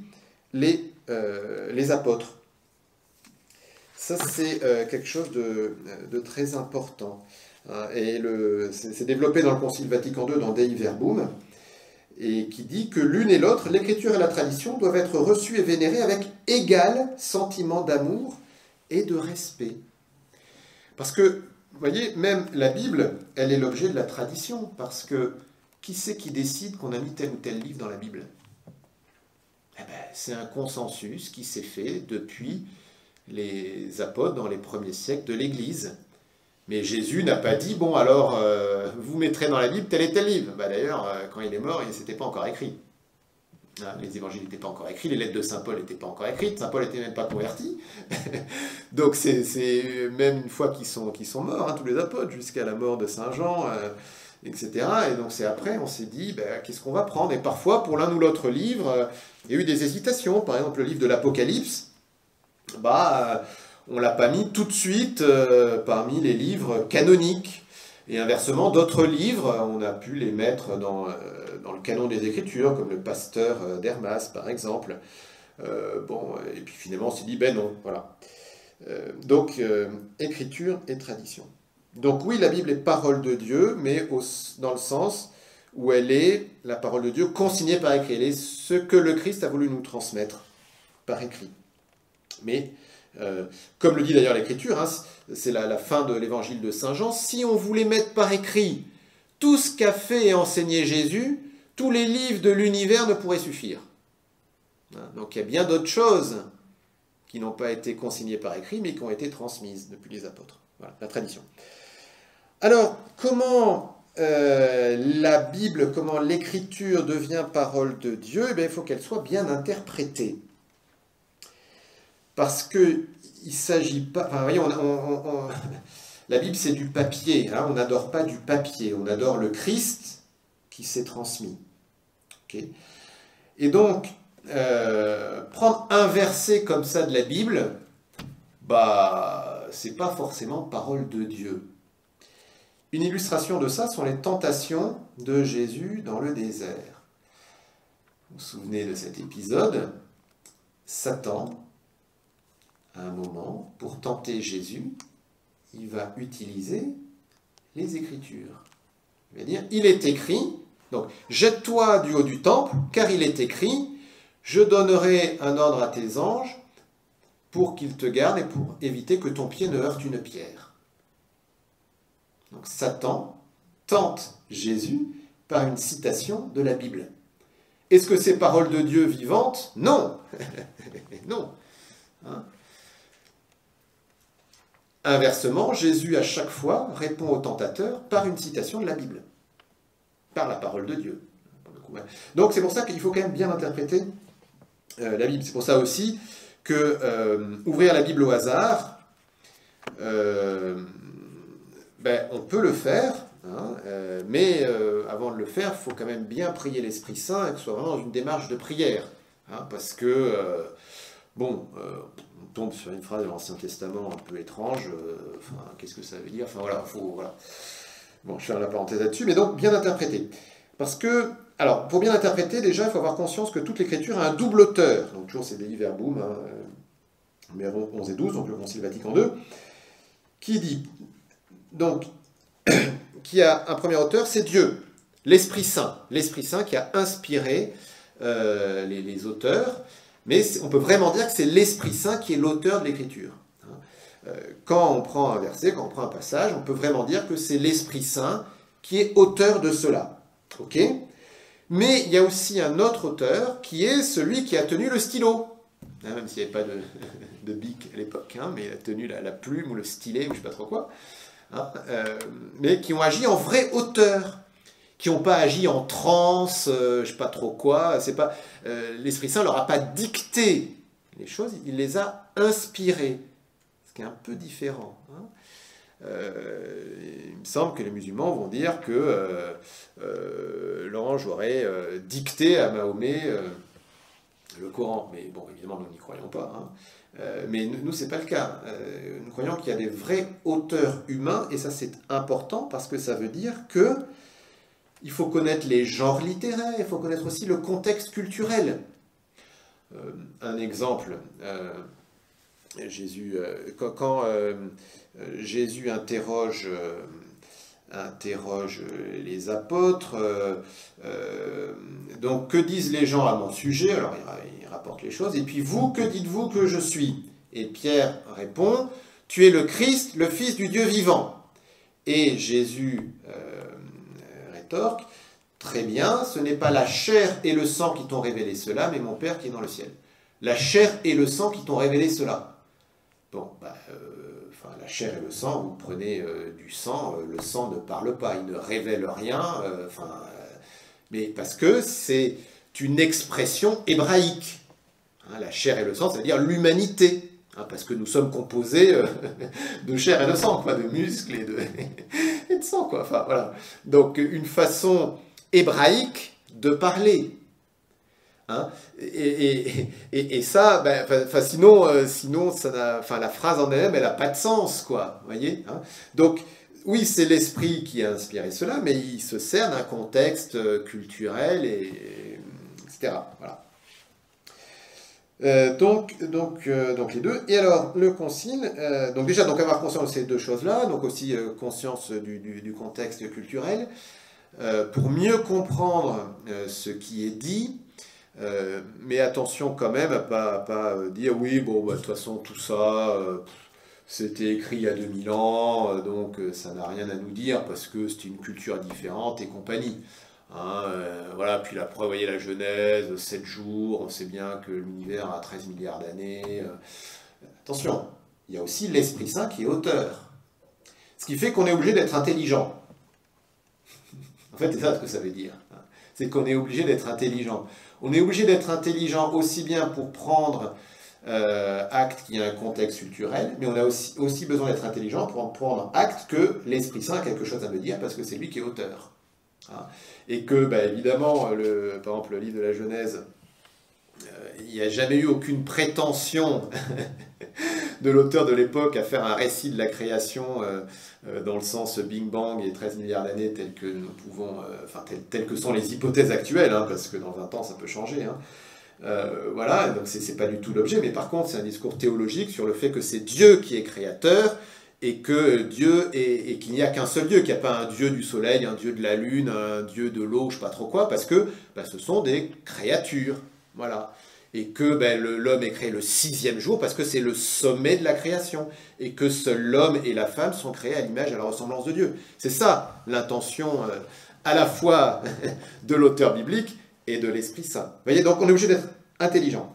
les apôtres. Ça, c'est quelque chose de très important. Et c'est développé dans le Concile Vatican II, dans Dei Verbum, et qui dit que l'une et l'autre, l'écriture et la tradition, doivent être reçues et vénérées avec égal sentiment d'amour et de respect. Parce que, vous voyez, même la Bible, elle est l'objet de la tradition, parce que qui c'est qui décide qu'on a mis tel ou tel livre dans la Bible? C'est un consensus qui s'est fait depuis les apôtres dans les premiers siècles de l'Église. Mais Jésus n'a pas dit, bon alors, vous mettrez dans la Bible tel et tel livre. D'ailleurs, quand il est mort, il s'était pas encore écrit. Les évangiles n'étaient pas encore écrits, les lettres de Saint Paul n'étaient pas encore écrites, Saint Paul n'était même pas converti. Donc c'est même une fois qu'ils sont morts, hein, tous les apôtres, jusqu'à la mort de Saint Jean, etc. Et donc c'est après, on s'est dit, qu'est-ce qu'on va prendre? Et parfois, pour l'un ou l'autre livre, il y a eu des hésitations. Par exemple, le livre de l'Apocalypse, on ne l'a pas mis tout de suite parmi les livres canoniques. Et inversement, d'autres livres, on a pu les mettre dans le canon des Écritures, comme le Pasteur d'Hermas, par exemple. Et puis finalement, on s'est dit, non, voilà. Donc, Écriture et tradition. Donc oui, la Bible est parole de Dieu, mais dans le sens où elle est, la parole de Dieu, consignée par écrit. Elle est ce que le Christ a voulu nous transmettre par écrit. Mais, comme le dit d'ailleurs l'Écriture, hein, c'est la fin de l'évangile de Saint Jean, si on voulait mettre par écrit tout ce qu'a fait et enseigné Jésus, tous les livres de l'univers ne pourraient suffire. Donc il y a bien d'autres choses qui n'ont pas été consignées par écrit, mais qui ont été transmises depuis les apôtres. Voilà, la tradition. Alors, comment la Bible, comment l'Écriture devient parole de Dieu? Il faut qu'elle soit bien interprétée. Parce qu'il ne s'agit pas... Enfin, voyez, la Bible, c'est du papier. Hein, on n'adore pas du papier. On adore le Christ qui s'est transmis. Okay. Et donc, prendre un verset comme ça de la Bible, c'est pas forcément parole de Dieu. Une illustration de ça sont les tentations de Jésus dans le désert. Vous vous souvenez de cet épisode? Satan, à un moment, pour tenter Jésus, il va utiliser les Écritures. Il va dire, il est écrit, donc jette-toi du haut du temple, car il est écrit, Je donnerai un ordre à tes anges pour qu'ils te gardent et pour éviter que ton pied ne heurte une pierre. Donc Satan tente Jésus par une citation de la Bible. Est-ce que c'est parole de Dieu vivante? Non. Non. Hein? Inversement, Jésus à chaque fois répond au tentateur par une citation de la Bible, par la parole de Dieu. Donc c'est pour ça qu'il faut quand même bien interpréter la Bible. C'est pour ça aussi que ouvrir la Bible au hasard, on peut le faire, hein, mais avant de le faire, il faut quand même bien prier l'Esprit Saint et que ce soit vraiment dans une démarche de prière. Hein, parce que, on tombe sur une phrase de l'Ancien Testament un peu étrange, qu'est-ce que ça veut dire? Enfin voilà, voilà. Bon, je ferme la parenthèse là-dessus, mais donc bien interpréter. Parce que, alors, pour bien interpréter, déjà, il faut avoir conscience que toute l'Écriture a un double auteur. Donc, toujours, c'est Dei Verbum, numéro 11 et 12, donc le Concile Vatican II, qui dit, donc, qui a un premier auteur, c'est Dieu, l'Esprit Saint. L'Esprit Saint qui a inspiré les auteurs, mais on peut vraiment dire que c'est l'Esprit Saint qui est l'auteur de l'Écriture. Quand on prend un verset, quand on prend un passage, on peut vraiment dire que c'est l'Esprit Saint qui est auteur de cela. Ok? Mais il y a aussi un autre auteur qui est celui qui a tenu le stylo. Même s'il n'y avait pas de bic à l'époque, hein, mais il a tenu la plume ou le stylet ou je ne sais pas trop quoi. Hein, mais qui ont agi en vrai auteur, qui n'ont pas agi en transe, je ne sais pas trop quoi. C'est pas l'Esprit Saint leur a pas dicté les choses, il les a inspirées, ce qui est un peu différent. Hein. Il me semble que les musulmans vont dire que l'ange aurait dicté à Mahomet le Coran. Mais bon, évidemment, nous n'y croyons pas. Hein. Mais nous, ce n'est pas le cas. Nous croyons qu'il y a des vrais auteurs humains, et ça, c'est important parce que ça veut dire que il faut connaître les genres littéraires, il faut connaître aussi le contexte culturel. Un exemple, Jésus, quand Jésus interroge les apôtres, donc que disent les gens à mon sujet? Alors il rapporte les choses, et puis vous, que dites-vous que je suis? Et Pierre répond, tu es le Christ, le Fils du Dieu vivant. Et Jésus rétorque, très bien, ce n'est pas la chair et le sang qui t'ont révélé cela, mais mon Père qui est dans le ciel. La chair et le sang qui t'ont révélé cela. Bon, la chair et le sang, vous prenez du sang, le sang ne parle pas, il ne révèle rien, mais parce que c'est une expression hébraïque. Hein, la chair et le sang, c'est-à-dire l'humanité, hein, parce que nous sommes composés de chair et de sang, quoi, de muscles et de sang, quoi. Enfin, voilà. Donc, une façon hébraïque de parler. Hein, et ça, sinon ça la phrase en elle-même, elle n'a pas de sens, quoi. Voyez, hein. Donc, oui, c'est l'esprit qui a inspiré cela, mais il se sert d'un contexte culturel, etc. Voilà. Donc les deux. Et alors, le concile, donc déjà, avoir conscience de ces deux choses-là, donc aussi conscience du contexte culturel, pour mieux comprendre ce qui est dit. Mais attention quand même à pas dire oui, bon, de toute façon, tout ça, c'était écrit il y a 2000 ans, donc ça n'a rien à nous dire parce que c'est une culture différente et compagnie. Hein, voilà, puis la preuve, vous voyez la Genèse, 7 jours, on sait bien que l'univers a 13 milliards d'années. Attention, il y a aussi l'Esprit Saint qui est auteur. Ce qui fait qu'on est obligé d'être intelligent. En fait, c'est ça ce que ça veut dire. C'est qu'on est obligé d'être intelligent. On est obligé d'être intelligent aussi bien pour prendre acte qu'il y a un contexte culturel, mais on a aussi besoin d'être intelligent pour prendre acte que l'Esprit Saint a quelque chose à me dire parce que c'est lui qui est auteur. Hein. Et que, évidemment, par exemple, le livre de la Genèse, il n'y a jamais eu aucune prétention de l'auteur de l'époque à faire un récit de la création dans le sens Big Bang et 13 milliards d'années tel que nous pouvons, telles que sont les hypothèses actuelles, hein, parce que dans 20 ans ça peut changer. Hein. Voilà, donc c'est pas du tout l'objet, mais par contre c'est un discours théologique sur le fait que c'est Dieu qui est créateur et que Dieu et qu'il n'y a qu'un seul Dieu, qu'il n'y a pas un Dieu du soleil, un Dieu de la lune, un Dieu de l'eau, je sais pas trop quoi, parce que ce sont des créatures. Voilà. et que l'homme est créé le 6e jour parce que c'est le sommet de la création, et que seul l'homme et la femme sont créés à l'image et à la ressemblance de Dieu. C'est ça l'intention à la fois de l'auteur biblique et de l'Esprit Saint. Vous voyez, donc on est obligé d'être intelligent.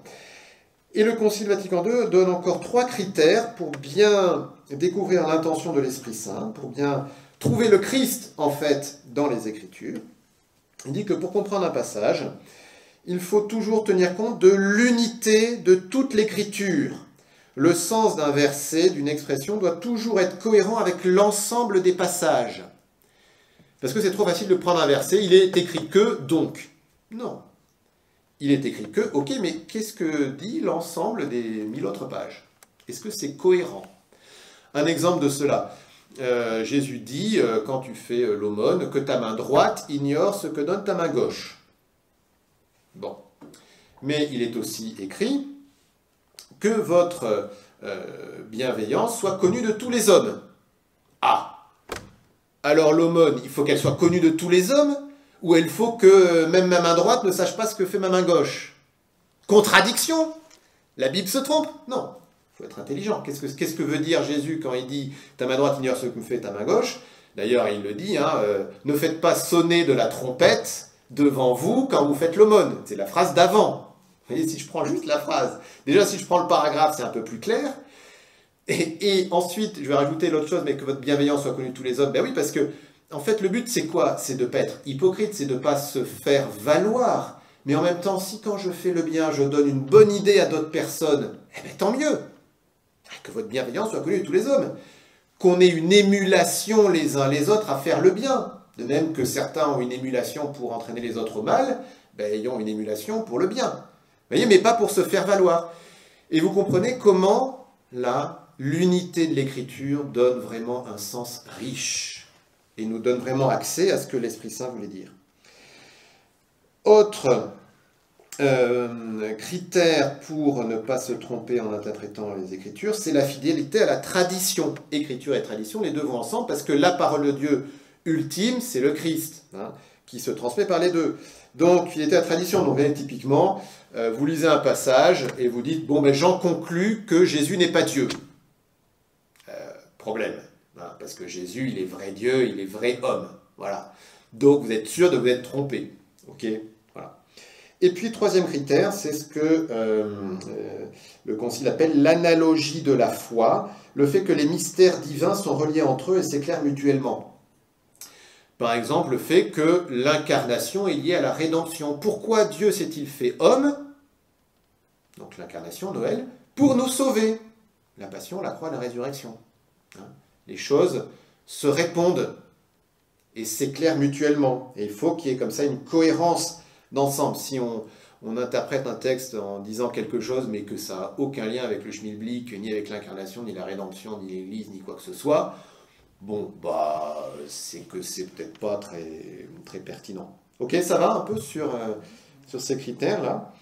Et le Concile Vatican II donne encore 3 critères pour bien découvrir l'intention de l'Esprit Saint, pour bien trouver le Christ, en fait, dans les Écritures. Il dit que pour comprendre un passage, il faut toujours tenir compte de l'unité de toute l'Écriture. Le sens d'un verset, d'une expression, doit toujours être cohérent avec l'ensemble des passages. Parce que c'est trop facile de prendre un verset, il est écrit que, donc. Non. Il est écrit que, ok, mais qu'est-ce que dit l'ensemble des 1000 autres pages? Est-ce que c'est cohérent? Un exemple de cela. Jésus dit, quand tu fais l'aumône, que ta main droite ignore ce que donne ta main gauche. Bon. Mais il est aussi écrit que votre bienveillance soit connue de tous les hommes. Ah! Alors l'aumône, il faut qu'elle soit connue de tous les hommes, ou il faut que même ma main droite ne sache pas ce que fait ma main gauche? Contradiction! La Bible se trompe? Non. Il faut être intelligent. Qu'est-ce que veut dire Jésus quand il dit « ta main droite ignore ce que fait ta main gauche » D'ailleurs, il le dit, ne faites pas sonner de la trompette devant vous quand vous faites l'aumône. C'est la phrase d'avant. Vous voyez, si je prends juste la phrase, déjà si je prends le paragraphe, c'est un peu plus clair. Et ensuite, je vais rajouter l'autre chose, mais que votre bienveillance soit connue de tous les hommes. Ben oui, parce que, en fait, le but, c'est quoi? C'est de ne pas être hypocrite, c'est de ne pas se faire valoir. Mais en même temps, si quand je fais le bien, je donne une bonne idée à d'autres personnes, eh bien tant mieux. Que votre bienveillance soit connue de tous les hommes. Qu'on ait une émulation les uns les autres à faire le bien. De même que certains ont une émulation pour entraîner les autres au mal, ayons une émulation pour le bien. Vous voyez, mais pas pour se faire valoir. Et vous comprenez comment, là, l'unité de l'écriture donne vraiment un sens riche et nous donne vraiment accès à ce que l'Esprit Saint voulait dire. Autre critère pour ne pas se tromper en interprétant les Écritures, c'est la fidélité à la tradition. Écriture et tradition, les deux vont ensemble parce que la parole de Dieu ultime, c'est le Christ, qui se transmet par les deux. Donc, fidélité à la tradition, donc typiquement, vous lisez un passage et vous dites, bon, j'en conclus que Jésus n'est pas Dieu. Problème, parce que Jésus, il est vrai Dieu, il est vrai homme. Voilà. Donc, vous êtes sûr de vous être trompé. Ok, voilà. Et puis, troisième critère, c'est ce que le Concile appelle l'analogie de la foi, le fait que les mystères divins sont reliés entre eux et s'éclairent mutuellement. Par exemple, le fait que l'incarnation est liée à la rédemption. Pourquoi Dieu s'est-il fait homme? Donc l'incarnation, Noël, pour nous sauver. La passion, la croix, la résurrection. Les choses se répondent et s'éclairent mutuellement. Et il faut qu'il y ait comme ça une cohérence d'ensemble. Si on interprète un texte en disant quelque chose, mais que ça n'a aucun lien avec le schmilblick, ni avec l'incarnation, ni la rédemption, ni l'Église, ni quoi que ce soit, bon, c'est que c'est peut-être pas très, très pertinent. Ok, ça va un peu sur ces critères-là.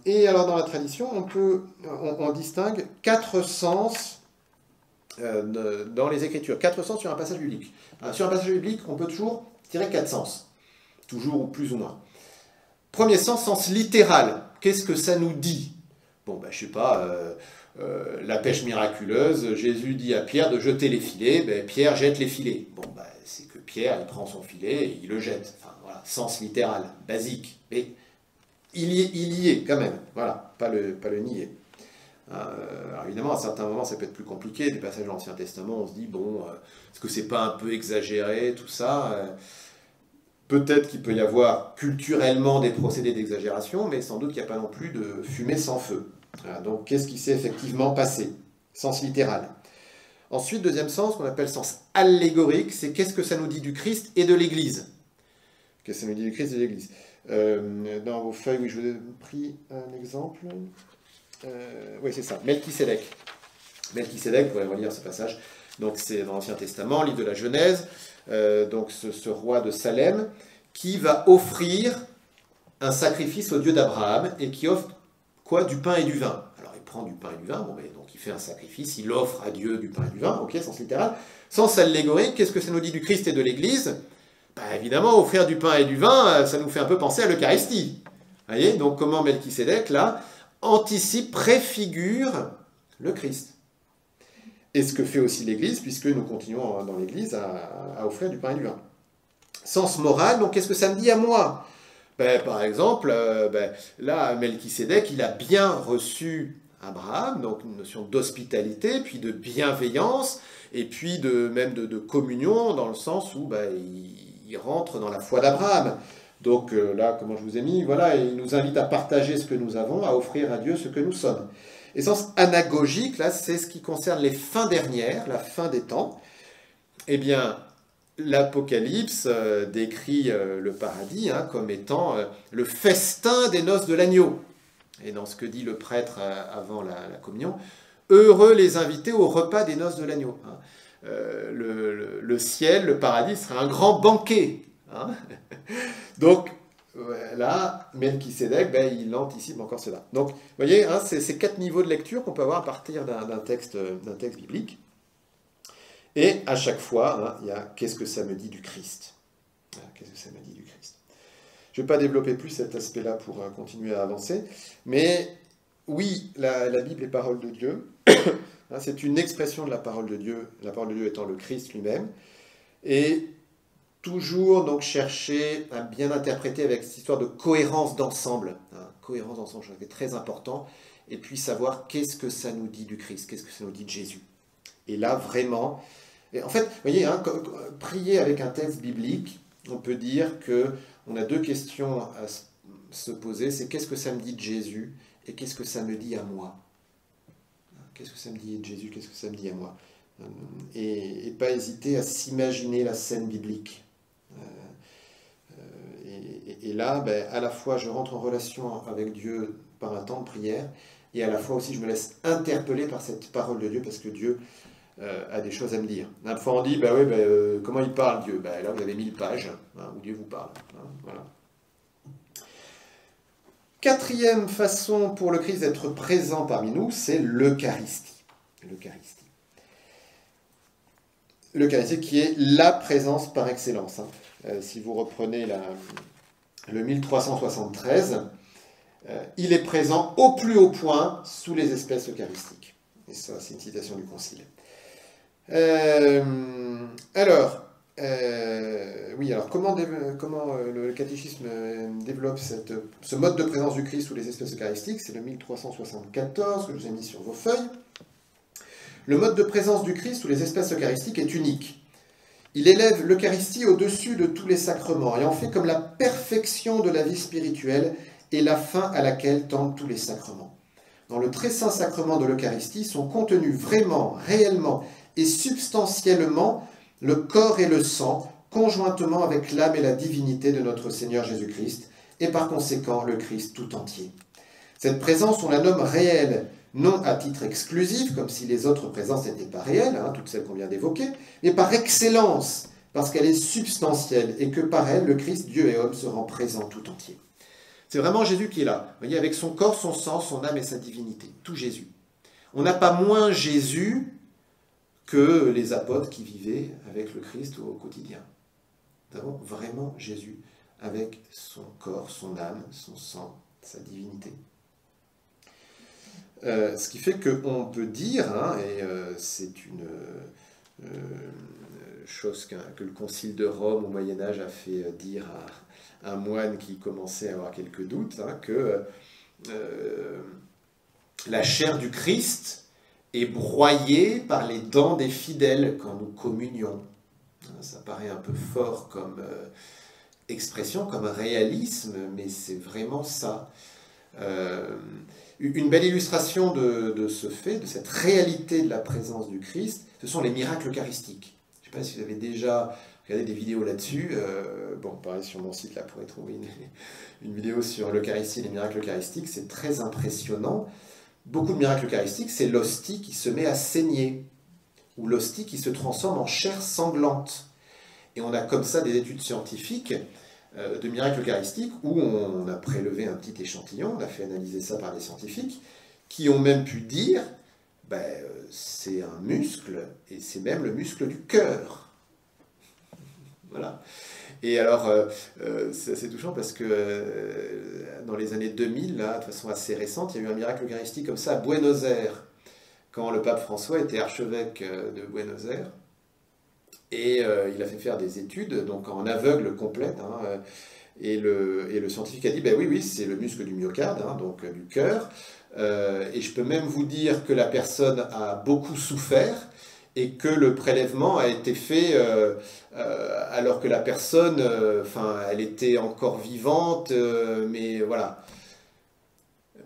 Et alors dans la tradition, on distingue 4 sens dans les Écritures. 4 sens sur un passage biblique. Sur un passage biblique, on peut toujours tirer 4 sens. Toujours ou plus ou moins. Premier sens, sens littéral. Qu'est-ce que ça nous dit? Bon, je sais pas, la pêche miraculeuse, Jésus dit à Pierre de jeter les filets, Pierre jette les filets. Bon, c'est que Pierre, il prend son filet et il le jette. Enfin, voilà, sens littéral, basique. Mais il y est quand même, voilà, pas le nier. Alors évidemment, à certains moments, ça peut être plus compliqué. Des passages de l'Ancien Testament, on se dit, bon, est-ce que c'est pas un peu exagéré, tout ça Peut-être qu'il peut y avoir culturellement des procédés d'exagération, mais sans doute qu'il n'y a pas non plus de fumée sans feu. Voilà, donc, qu'est-ce qui s'est effectivement passé? Sens littéral. Ensuite, deuxième sens, qu'on appelle sens allégorique, c'est qu'est-ce que ça nous dit du Christ et de l'Église? Qu'est-ce que ça nous dit du Christ et de l'Église? Dans vos feuilles, oui, je vous ai pris un exemple. Oui, c'est ça, Melchisédek. Melchisédek, vous pourrez relire ce passage. Donc, c'est dans l'Ancien Testament, livre de la Genèse. Donc ce roi de Salem qui va offrir un sacrifice au Dieu d'Abraham et qui offre quoi? Du pain et du vin. Alors il prend du pain et du vin, donc il fait un sacrifice, il offre à Dieu du pain et du vin, ok, sens littéral. Sens allégorique, qu'est-ce que ça nous dit du Christ et de l'Église? Évidemment, offrir du pain et du vin, ça nous fait un peu penser à l'Eucharistie. Voyez, donc comment Melchisédek, là, anticipe, préfigure le Christ. Et ce que fait aussi l'Église, puisque nous continuons dans l'Église à offrir du pain et du vin. Sens moral, donc qu'est-ce que ça me dit à moi? Par exemple, là, Melchisédek, il a bien reçu Abraham, donc une notion d'hospitalité, puis de bienveillance, et puis même de communion, dans le sens où il rentre dans la foi d'Abraham. Donc là, comment je vous ai mis, voilà, il nous invite à partager ce que nous avons, à offrir à Dieu ce que nous sommes. Et sens anagogique, là, c'est ce qui concerne les fins dernières, la fin des temps. Eh bien, l'Apocalypse décrit le paradis comme étant le festin des noces de l'agneau. Et dans ce que dit le prêtre avant la communion, heureux les invités au repas des noces de l'agneau. Le ciel, le paradis sera un grand banquet. Donc, là, Melchisédek, il anticipe encore cela. Donc, vous voyez, c'est ces 4 niveaux de lecture qu'on peut avoir à partir d'un texte biblique. Et à chaque fois, il y a qu'est-ce que ça me dit du Christ. Qu'est-ce que ça me dit du Christ. Je ne vais pas développer plus cet aspect-là pour continuer à avancer, mais oui, la Bible est parole de Dieu. C'est une expression de la parole de Dieu étant le Christ lui-même. Et toujours donc chercher à bien interpréter avec cette histoire de cohérence d'ensemble. Cohérence d'ensemble, c'est très important. Et puis savoir qu'est-ce que ça nous dit du Christ, qu'est-ce que ça nous dit de Jésus. Et là, vraiment... Et en fait, vous voyez, prier avec un texte biblique, on peut dire qu'on a 2 questions à se poser. C'est qu'est-ce que ça me dit de Jésus et qu'est-ce que ça me dit à moi? Qu'est-ce que ça me dit de Jésus, qu'est-ce que ça me dit à moi? Et pas hésiter à s'imaginer la scène biblique. Et là, à la fois, je rentre en relation avec Dieu par un temps de prière, et à la fois aussi, je me laisse interpeller par cette parole de Dieu, parce que Dieu a des choses à me dire. Parfois, on dit, comment il parle, Dieu? Là, vous avez 1000 pages, où Dieu vous parle. Voilà. 4e façon pour le Christ d'être présent parmi nous, c'est l'Eucharistie. L'Eucharistie qui est la présence par excellence. Si vous reprenez le 1373, il est présent au plus haut point sous les espèces eucharistiques. Et ça, c'est une citation du Concile. Alors, comment le catéchisme développe ce mode de présence du Christ sous les espèces eucharistiques? C'est le 1374 que je vous ai mis sur vos feuilles. Le mode de présence du Christ sous les espèces eucharistiques est unique. Il élève l'Eucharistie au-dessus de tous les sacrements et en fait comme la perfection de la vie spirituelle et la fin à laquelle tendent tous les sacrements. Dans le très saint sacrement de l'Eucharistie sont contenus vraiment, réellement et substantiellement le corps et le sang, conjointement avec l'âme et la divinité de notre Seigneur Jésus-Christ, et par conséquent le Christ tout entier. Cette présence, on la nomme réelle, non à titre exclusif, comme si les autres présences n'étaient pas réelles, toutes celles qu'on vient d'évoquer, mais par excellence, parce qu'elle est substantielle, et que par elle, le Christ, Dieu et homme, se rend présent tout entier. C'est vraiment Jésus qui est là, vous voyez, avec son corps, son sang, son âme et sa divinité, tout Jésus. On n'a pas moins Jésus que les apôtres qui vivaient avec le Christ au quotidien. Nous avons vraiment Jésus avec son corps, son âme, son sang, sa divinité. Ce qui fait qu'on peut dire, et c'est une chose que le Concile de Rome au Moyen-Âge a fait dire à un moine qui commençait à avoir quelques doutes, que la chair du Christ est broyée par les dents des fidèles quand nous communions. Ça paraît un peu fort comme expression, comme un réalisme, mais c'est vraiment ça. Une belle illustration de ce fait, de cette réalité de la présence du Christ, ce sont les miracles eucharistiques. Je ne sais pas si vous avez déjà regardé des vidéos là-dessus. Pareil, sur mon site, là, vous pourrez trouver une vidéo sur l'Eucharistie et les miracles eucharistiques. C'est très impressionnant. Beaucoup de miracles eucharistiques, c'est l'hostie qui se met à saigner, ou l'hostie qui se transforme en chair sanglante. Et on a comme ça des études scientifiques de miracles eucharistiques où on a prélevé un petit échantillon, on a fait analyser ça par des scientifiques, qui ont même pu dire, c'est un muscle, et c'est même le muscle du cœur. Voilà. Et alors, c'est assez touchant parce que dans les années 2000, là, de façon assez récente, il y a eu un miracle eucharistique comme ça à Buenos Aires, quand le pape François était archevêque de Buenos Aires. Et il a fait faire des études, donc en aveugle complète, hein, et le scientifique a dit, ben oui, oui, c'est le muscle du myocarde, hein, donc du cœur, et je peux même vous dire que la personne a beaucoup souffert, et que le prélèvement a été fait alors que la personne, enfin, elle était encore vivante, mais voilà.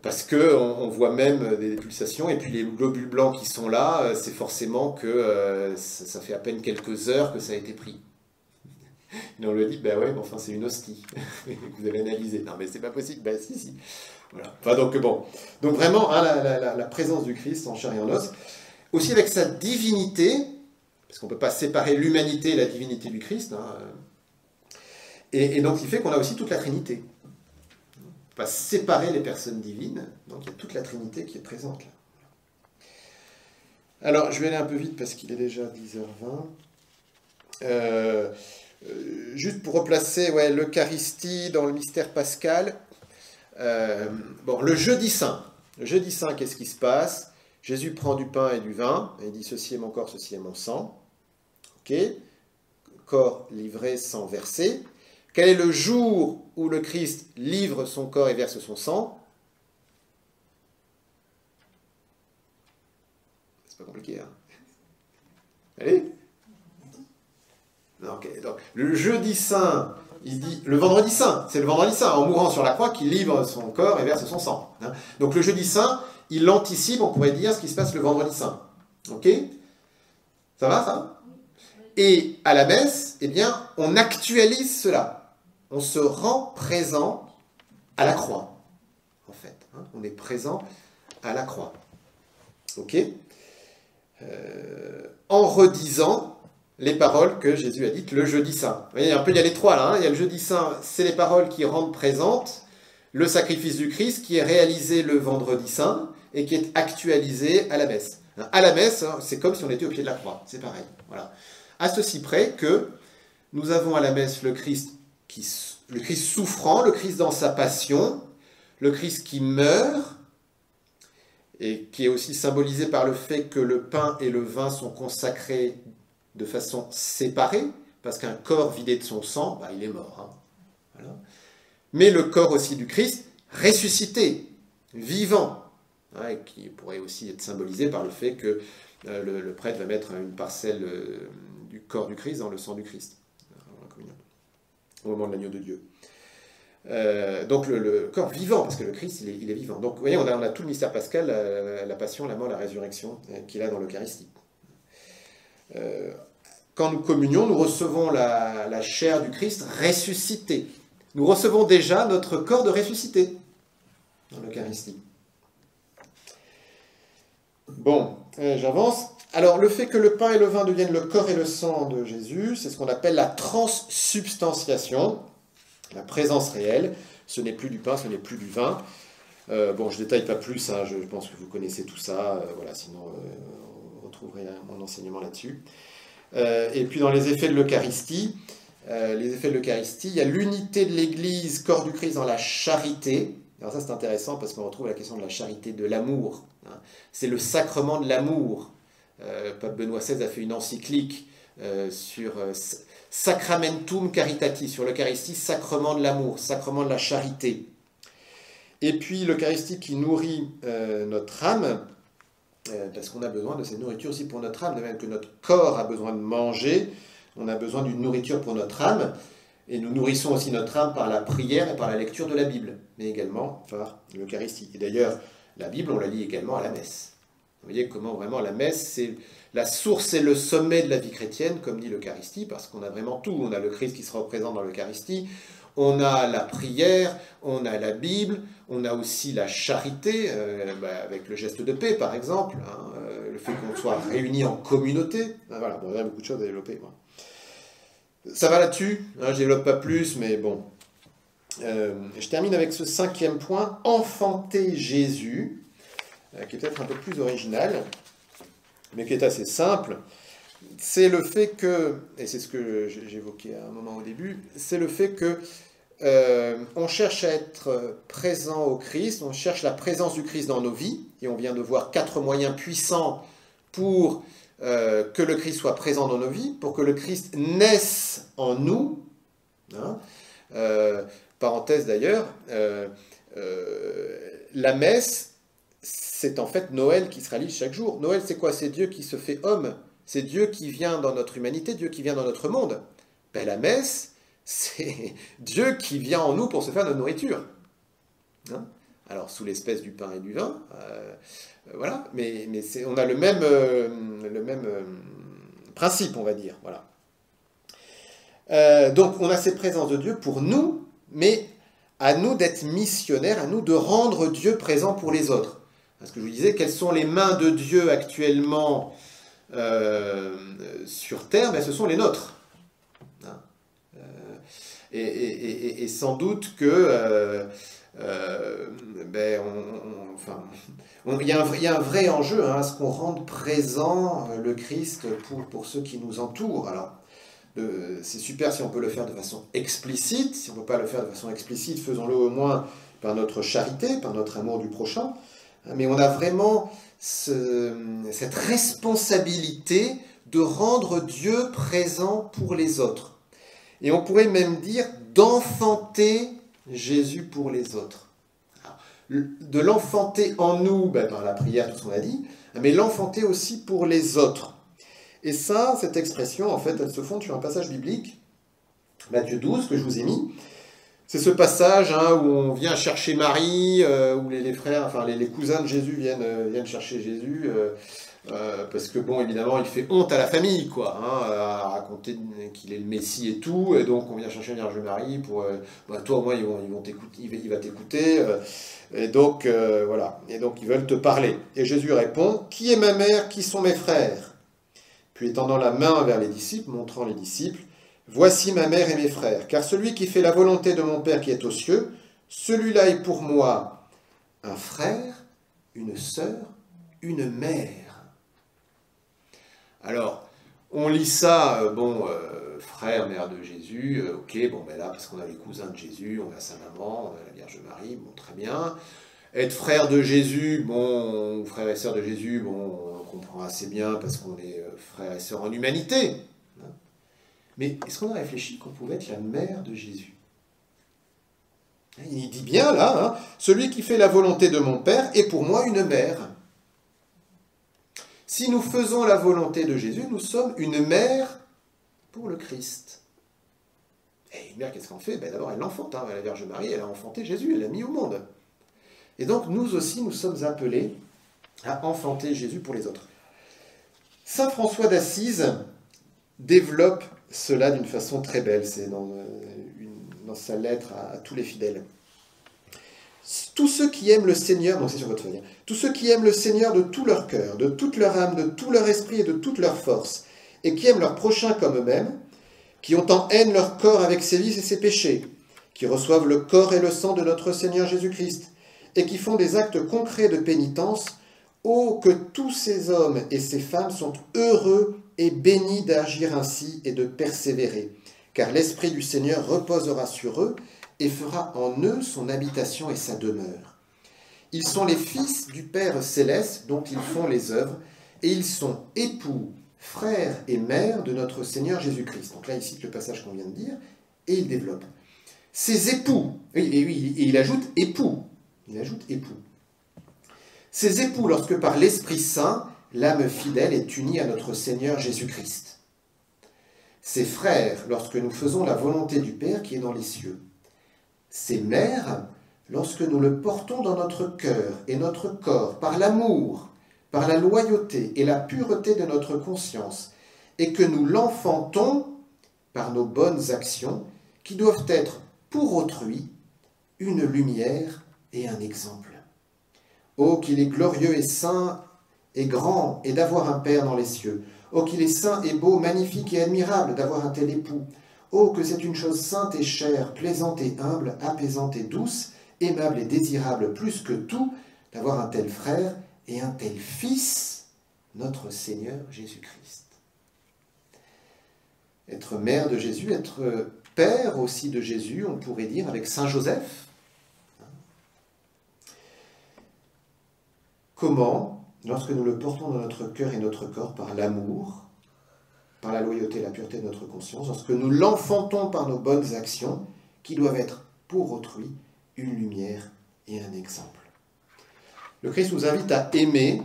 Parce que on voit même des pulsations, et puis les globules blancs qui sont là, c'est forcément que ça fait à peine quelques heures que ça a été pris. Et on lui dit, ben ouais, mais enfin c'est une hostie. Vous avez analysé. Non mais c'est pas possible. Ben si, si. Voilà. Enfin donc bon. Donc vraiment, hein, la présence du Christ en chair et en os, aussi avec sa divinité, parce qu'on ne peut pas séparer l'humanité et la divinité du Christ, hein, et donc il fait qu'on a aussi toute la Trinité. On ne peut pas séparer les personnes divines, donc il y a toute la Trinité qui est présente là. Alors je vais aller un peu vite parce qu'il est déjà 10h20. Juste pour replacer l'Eucharistie dans le mystère pascal. Bon, le jeudi saint. Le jeudi saint, qu'est-ce qui se passe? Jésus prend du pain et du vin, et il dit, ceci est mon corps, ceci est mon sang. Ok? Corps livré, sang versé. Quel est le jour où le Christ livre son corps et verse son sang? C'est pas compliqué, hein? Allez? Okay. Donc, le jeudi saint, il dit, le vendredi saint, c'est le vendredi saint, en mourant sur la croix, qu'il livre son corps et verse son sang. Hein? Donc le jeudi saint, il anticipe, on pourrait dire, ce qui se passe le vendredi saint. Ok? Ça va, ça? Et à la messe, eh bien, on actualise cela. On se rend présent à la croix, en fait. Hein? On est présent à la croix. Ok? En redisant les paroles que Jésus a dites le jeudi saint. Vous voyez, un peu, il y a les trois là. Hein. Il y a le jeudi saint, c'est les paroles qui rendent présentes le sacrifice du Christ qui est réalisé le vendredi saint et qui est actualisé à la messe. À la messe, hein, c'est comme si on était au pied de la croix. C'est pareil. Voilà. À ceci près que nous avons à la messe le Christ souffrant, le Christ dans sa passion, le Christ qui meurt, et qui est aussi symbolisé par le fait que le pain et le vin sont consacrés de façon séparée, parce qu'un corps vidé de son sang, il est mort. Hein. Voilà. Mais le corps aussi du Christ, ressuscité, vivant, hein, et qui pourrait aussi être symbolisé par le fait que le prêtre va mettre une parcelle du corps du Christ dans le sang du Christ, au moment de l'agneau de Dieu. Donc le corps vivant, parce que le Christ, il est vivant. Donc vous voyez, on a tout le mystère pascal, la passion, la mort, la résurrection, qu'il a dans l'Eucharistie. Quand nous communions, nous recevons la chair du Christ ressuscité. Nous recevons déjà notre corps de ressuscité dans l'Eucharistie. Bon, j'avance. Alors, le fait que le pain et le vin deviennent le corps et le sang de Jésus, c'est ce qu'on appelle la transsubstantiation, la présence réelle. Ce n'est plus du pain, ce n'est plus du vin. Bon, je ne détaille pas plus, hein, je pense que vous connaissez tout ça. Voilà, sinon, vous retrouverez mon enseignement là-dessus. Et puis, dans les effets de l'Eucharistie, il y a l'unité de l'Église, corps du Christ dans la charité. Alors ça, c'est intéressant parce qu'on retrouve la question de la charité, de l'amour. Hein. C'est le sacrement de l'amour. Pape Benoît XVI a fait une encyclique sur Sacramentum Caritatis, sur l'Eucharistie, sacrement de l'amour, sacrement de la charité. Et puis l'Eucharistie qui nourrit notre âme, parce qu'on a besoin de cette nourriture aussi pour notre âme, de même que notre corps a besoin de manger, on a besoin d'une nourriture pour notre âme, et nous nourrissons aussi notre âme par la prière et par la lecture de la Bible, mais également par l'Eucharistie. Et d'ailleurs, la Bible, on la lit également à la messe. Vous voyez comment vraiment la messe, c'est la source et le sommet de la vie chrétienne, comme dit l'Eucharistie, parce qu'on a vraiment tout. On a le Christ qui se représente dans l'Eucharistie, on a la prière, on a la Bible, on a aussi la charité, avec le geste de paix par exemple, hein, le fait qu'on soit réunis en communauté. Voilà, bon, il y a beaucoup de choses à développer. Moi. Ça va là-dessus, hein, je ne développe pas plus, mais bon. Je termine avec ce 5e point, enfanter Jésus, qui est peut-être un peu plus original, mais qui est assez simple. c'est le fait que, et c'est ce que j'évoquais à un moment au début, c'est le fait que on cherche à être présent au Christ, on cherche la présence du Christ dans nos vies, et on vient de voir 4 moyens puissants pour que le Christ soit présent dans nos vies, pour que le Christ naisse en nous. Hein. Parenthèse d'ailleurs, la messe, c'est en fait Noël qui se réalise chaque jour. Noël, c'est quoi? C'est Dieu qui se fait homme. C'est Dieu qui vient dans notre humanité, Dieu qui vient dans notre monde. Ben, la messe, c'est Dieu qui vient en nous pour se faire notre nourriture. Hein. Alors, sous l'espèce du pain et du vin, voilà, mais on a le même principe, on va dire. Voilà. Donc, on a cette présence de Dieu pour nous, mais à nous d'être missionnaires, à nous de rendre Dieu présent pour les autres. Parce que je vous disais, quelles sont les mains de Dieu actuellement sur terre? Ben, ce sont les nôtres. Hein. Et sans doute que ben, il y a un vrai enjeu à ce qu'on rende présent le Christ pour ceux qui nous entourent. Alors, c'est super si on peut le faire de façon explicite. Si on ne peut pas le faire de façon explicite, faisons-le au moins par notre charité, par notre amour du prochain. Mais on a vraiment cette responsabilité de rendre Dieu présent pour les autres. Et on pourrait même dire d'enfanter Jésus pour les autres. Alors, de l'enfanter en nous, ben, dans la prière, tout ce qu'on a dit, mais l'enfanter aussi pour les autres. Et ça, cette expression, en fait, elle se fonde sur un passage biblique, Matthieu 12, que je vous ai mis. C'est ce passage où on vient chercher Marie, où les frères, enfin les cousins de Jésus viennent chercher Jésus, parce que, bon, évidemment, il fait honte à la famille, quoi, à raconter qu'il est le Messie et tout, et donc on vient chercher la Vierge Marie pour, toi au moins, il va t'écouter, et donc, voilà, et donc ils veulent te parler. Et Jésus répond, « Qui est ma mère, qui sont mes frères ?» Puis étendant la main vers les disciples, montrant les disciples, « Voici ma mère et mes frères, car celui qui fait la volonté de mon Père qui est aux cieux, celui-là est pour moi un frère, une sœur, une mère. » Alors, on lit ça, frère, mère de Jésus, ok, bon, ben là, parce qu'on a les cousins de Jésus, on a sa maman, on a la Vierge Marie, bon, très bien. Être frère de Jésus, bon, ou frère et sœur de Jésus, bon, on comprend assez bien parce qu'on est frère et sœur en humanité. Mais est-ce qu'on a réfléchi qu'on pouvait être la mère de Jésus? Il dit bien là, celui qui fait la volonté de mon Père est pour moi une mère. Si nous faisons la volonté de Jésus, nous sommes une mère pour le Christ. Et une mère, qu'est-ce qu'on fait? Ben d'abord, elle l'enfante. La Vierge Marie, elle a enfanté Jésus, elle l'a mis au monde. Et donc, nous aussi, nous sommes appelés à enfanter Jésus pour les autres. Saint François d'Assise développe cela d'une façon très belle. C'est dans sa lettre à tous les fidèles. Tous ceux qui aiment le Seigneur, donc c'est sur votre feuille, tous ceux qui aiment le Seigneur de tout leur cœur, de toute leur âme, de tout leur esprit et de toute leur force, et qui aiment leur prochain comme eux-mêmes, qui ont en haine leur corps avec ses vices et ses péchés, qui reçoivent le corps et le sang de notre Seigneur Jésus-Christ, et qui font des actes concrets de pénitence, oh, que tous ces hommes et ces femmes sont heureux et bénis d'agir ainsi et de persévérer, car l'Esprit du Seigneur reposera sur eux et fera en eux son habitation et sa demeure. Ils sont les fils du Père céleste dont ils font les œuvres, et ils sont époux, frères et mères de notre Seigneur Jésus-Christ. Donc là, il cite le passage qu'on vient de dire, et il développe. Ces époux, et il ajoute époux, Ces époux, lorsque par l'Esprit Saint, l'âme fidèle est unie à notre Seigneur Jésus-Christ. Ces frères, lorsque nous faisons la volonté du Père qui est dans les cieux. Ces mères, lorsque nous le portons dans notre cœur et notre corps, par l'amour, par la loyauté et la pureté de notre conscience, et que nous l'enfantons par nos bonnes actions, qui doivent être pour autrui une lumière et un exemple. Oh, qu'il est glorieux et saint et grand, et d'avoir un Père dans les cieux. Oh, qu'il est saint et beau, magnifique et admirable d'avoir un tel époux. Oh, que c'est une chose sainte et chère, plaisante et humble, apaisante et douce, aimable et désirable plus que tout, d'avoir un tel frère et un tel fils, notre Seigneur Jésus-Christ. être mère de Jésus, être père aussi de Jésus, on pourrait dire, avec Saint Joseph. Comment, lorsque nous le portons dans notre cœur et notre corps par l'amour, par la loyauté et la pureté de notre conscience, lorsque nous l'enfantons par nos bonnes actions, qui doivent être pour autrui une lumière et un exemple. Le Christ nous invite à aimer.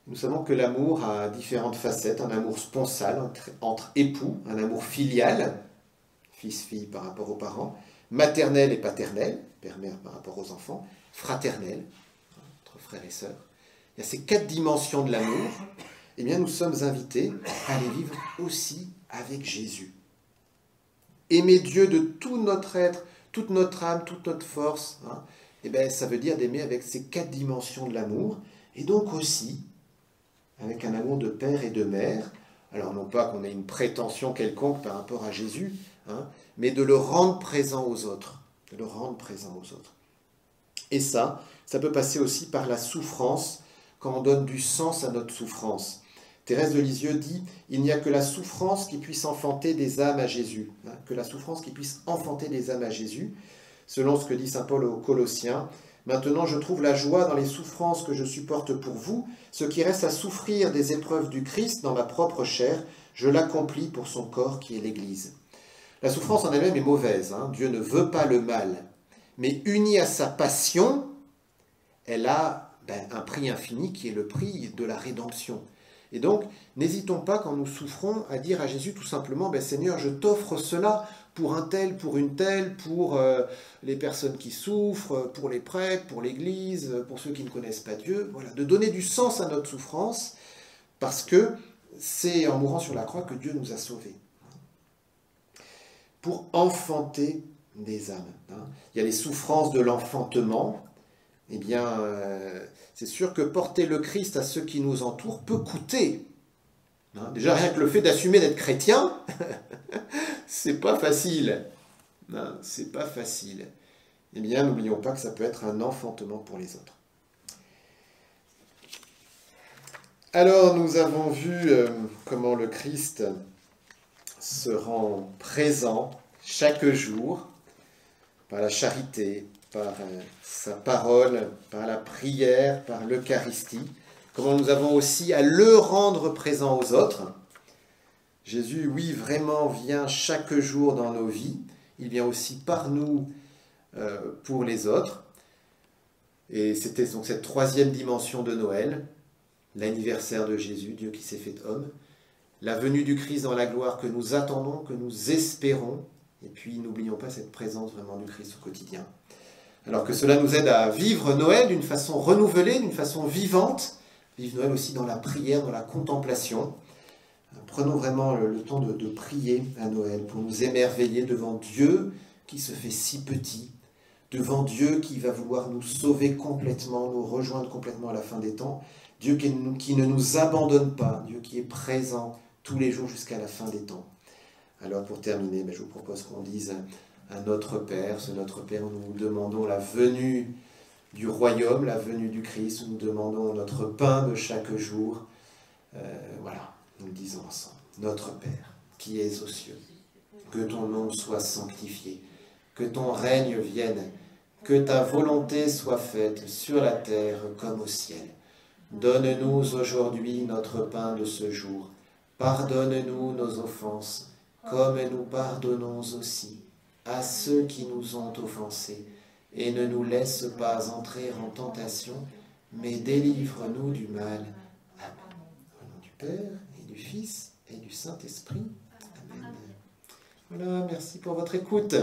Nous savons que l'amour a différentes facettes, un amour sponsal entre époux, un amour filial, fils-fille par rapport aux parents, maternel et paternel, père-mère par rapport aux enfants, fraternel, entre frères et sœurs. Il y a ces 4 dimensions de l'amour. Eh bien, nous sommes invités à les vivre aussi avec Jésus. Aimer Dieu de tout notre être, toute notre âme, toute notre force, eh bien, ça veut dire d'aimer avec ces 4 dimensions de l'amour, et donc aussi avec un amour de père et de mère. Alors non pas qu'on ait une prétention quelconque par rapport à Jésus, mais de le rendre présent aux autres, de le rendre présent aux autres. Et ça peut passer aussi par la souffrance, quand on donne du sens à notre souffrance. Thérèse de Lisieux dit « Il n'y a que la souffrance qui puisse enfanter des âmes à Jésus. » Que la souffrance qui puisse enfanter des âmes à Jésus. Selon ce que dit saint Paul aux Colossiens, « Maintenant je trouve la joie dans les souffrances que je supporte pour vous. Ce qui reste à souffrir des épreuves du Christ dans ma propre chair, je l'accomplis pour son corps qui est l'Église. » La souffrance en elle-même est mauvaise. Dieu ne veut pas le mal. Mais unie à sa passion, elle a un prix infini qui est le prix de la rédemption. Et donc, n'hésitons pas quand nous souffrons à dire à Jésus tout simplement, Seigneur, je t'offre cela pour un tel, pour une telle, pour les personnes qui souffrent, pour les prêtres, pour l'Église, pour ceux qui ne connaissent pas Dieu. Voilà, de donner du sens à notre souffrance, parce que c'est en mourant sur la croix que Dieu nous a sauvés. Pour enfanter des âmes. Il y a les souffrances de l'enfantement. Eh bien, c'est sûr que porter le Christ à ceux qui nous entourent peut coûter. Déjà, rien que le fait d'assumer d'être chrétien, c'est pas facile. C'est pas facile. Eh bien, n'oublions pas que ça peut être un enfantement pour les autres. Alors, nous avons vu comment le Christ se rend présent chaque jour par la charité, par sa parole, par la prière, par l'Eucharistie, comment nous avons aussi à le rendre présent aux autres. Jésus, oui, vraiment vient chaque jour dans nos vies, il vient aussi par nous pour les autres. Et c'était donc cette 3e dimension de Noël, l'anniversaire de Jésus, Dieu qui s'est fait homme, la venue du Christ dans la gloire que nous attendons, que nous espérons, et puis n'oublions pas cette présence vraiment du Christ au quotidien. Alors que cela nous aide à vivre Noël d'une façon renouvelée, d'une façon vivante, vivre Noël aussi dans la prière, dans la contemplation. Prenons vraiment le temps de prier à Noël pour nous émerveiller devant Dieu qui se fait si petit, devant Dieu qui va vouloir nous sauver complètement, nous rejoindre complètement à la fin des temps, Dieu qui ne nous abandonne pas, Dieu qui est présent tous les jours jusqu'à la fin des temps. Alors pour terminer, je vous propose qu'on dise à Notre Père, ce Notre Père où nous demandons la venue du royaume, la venue du Christ, où nous demandons notre pain de chaque jour. Voilà, nous le disons ensemble. Notre Père, qui es aux cieux, que ton nom soit sanctifié, que ton règne vienne, que ta volonté soit faite sur la terre comme au ciel. Donne-nous aujourd'hui notre pain de ce jour. Pardonne-nous nos offenses, comme nous pardonnons aussi à ceux qui nous ont offensés. Et ne nous laisse pas entrer en tentation, mais délivre-nous du mal. Amen. Au nom du Père, et du Fils, et du Saint-Esprit. Amen. Voilà, merci pour votre écoute.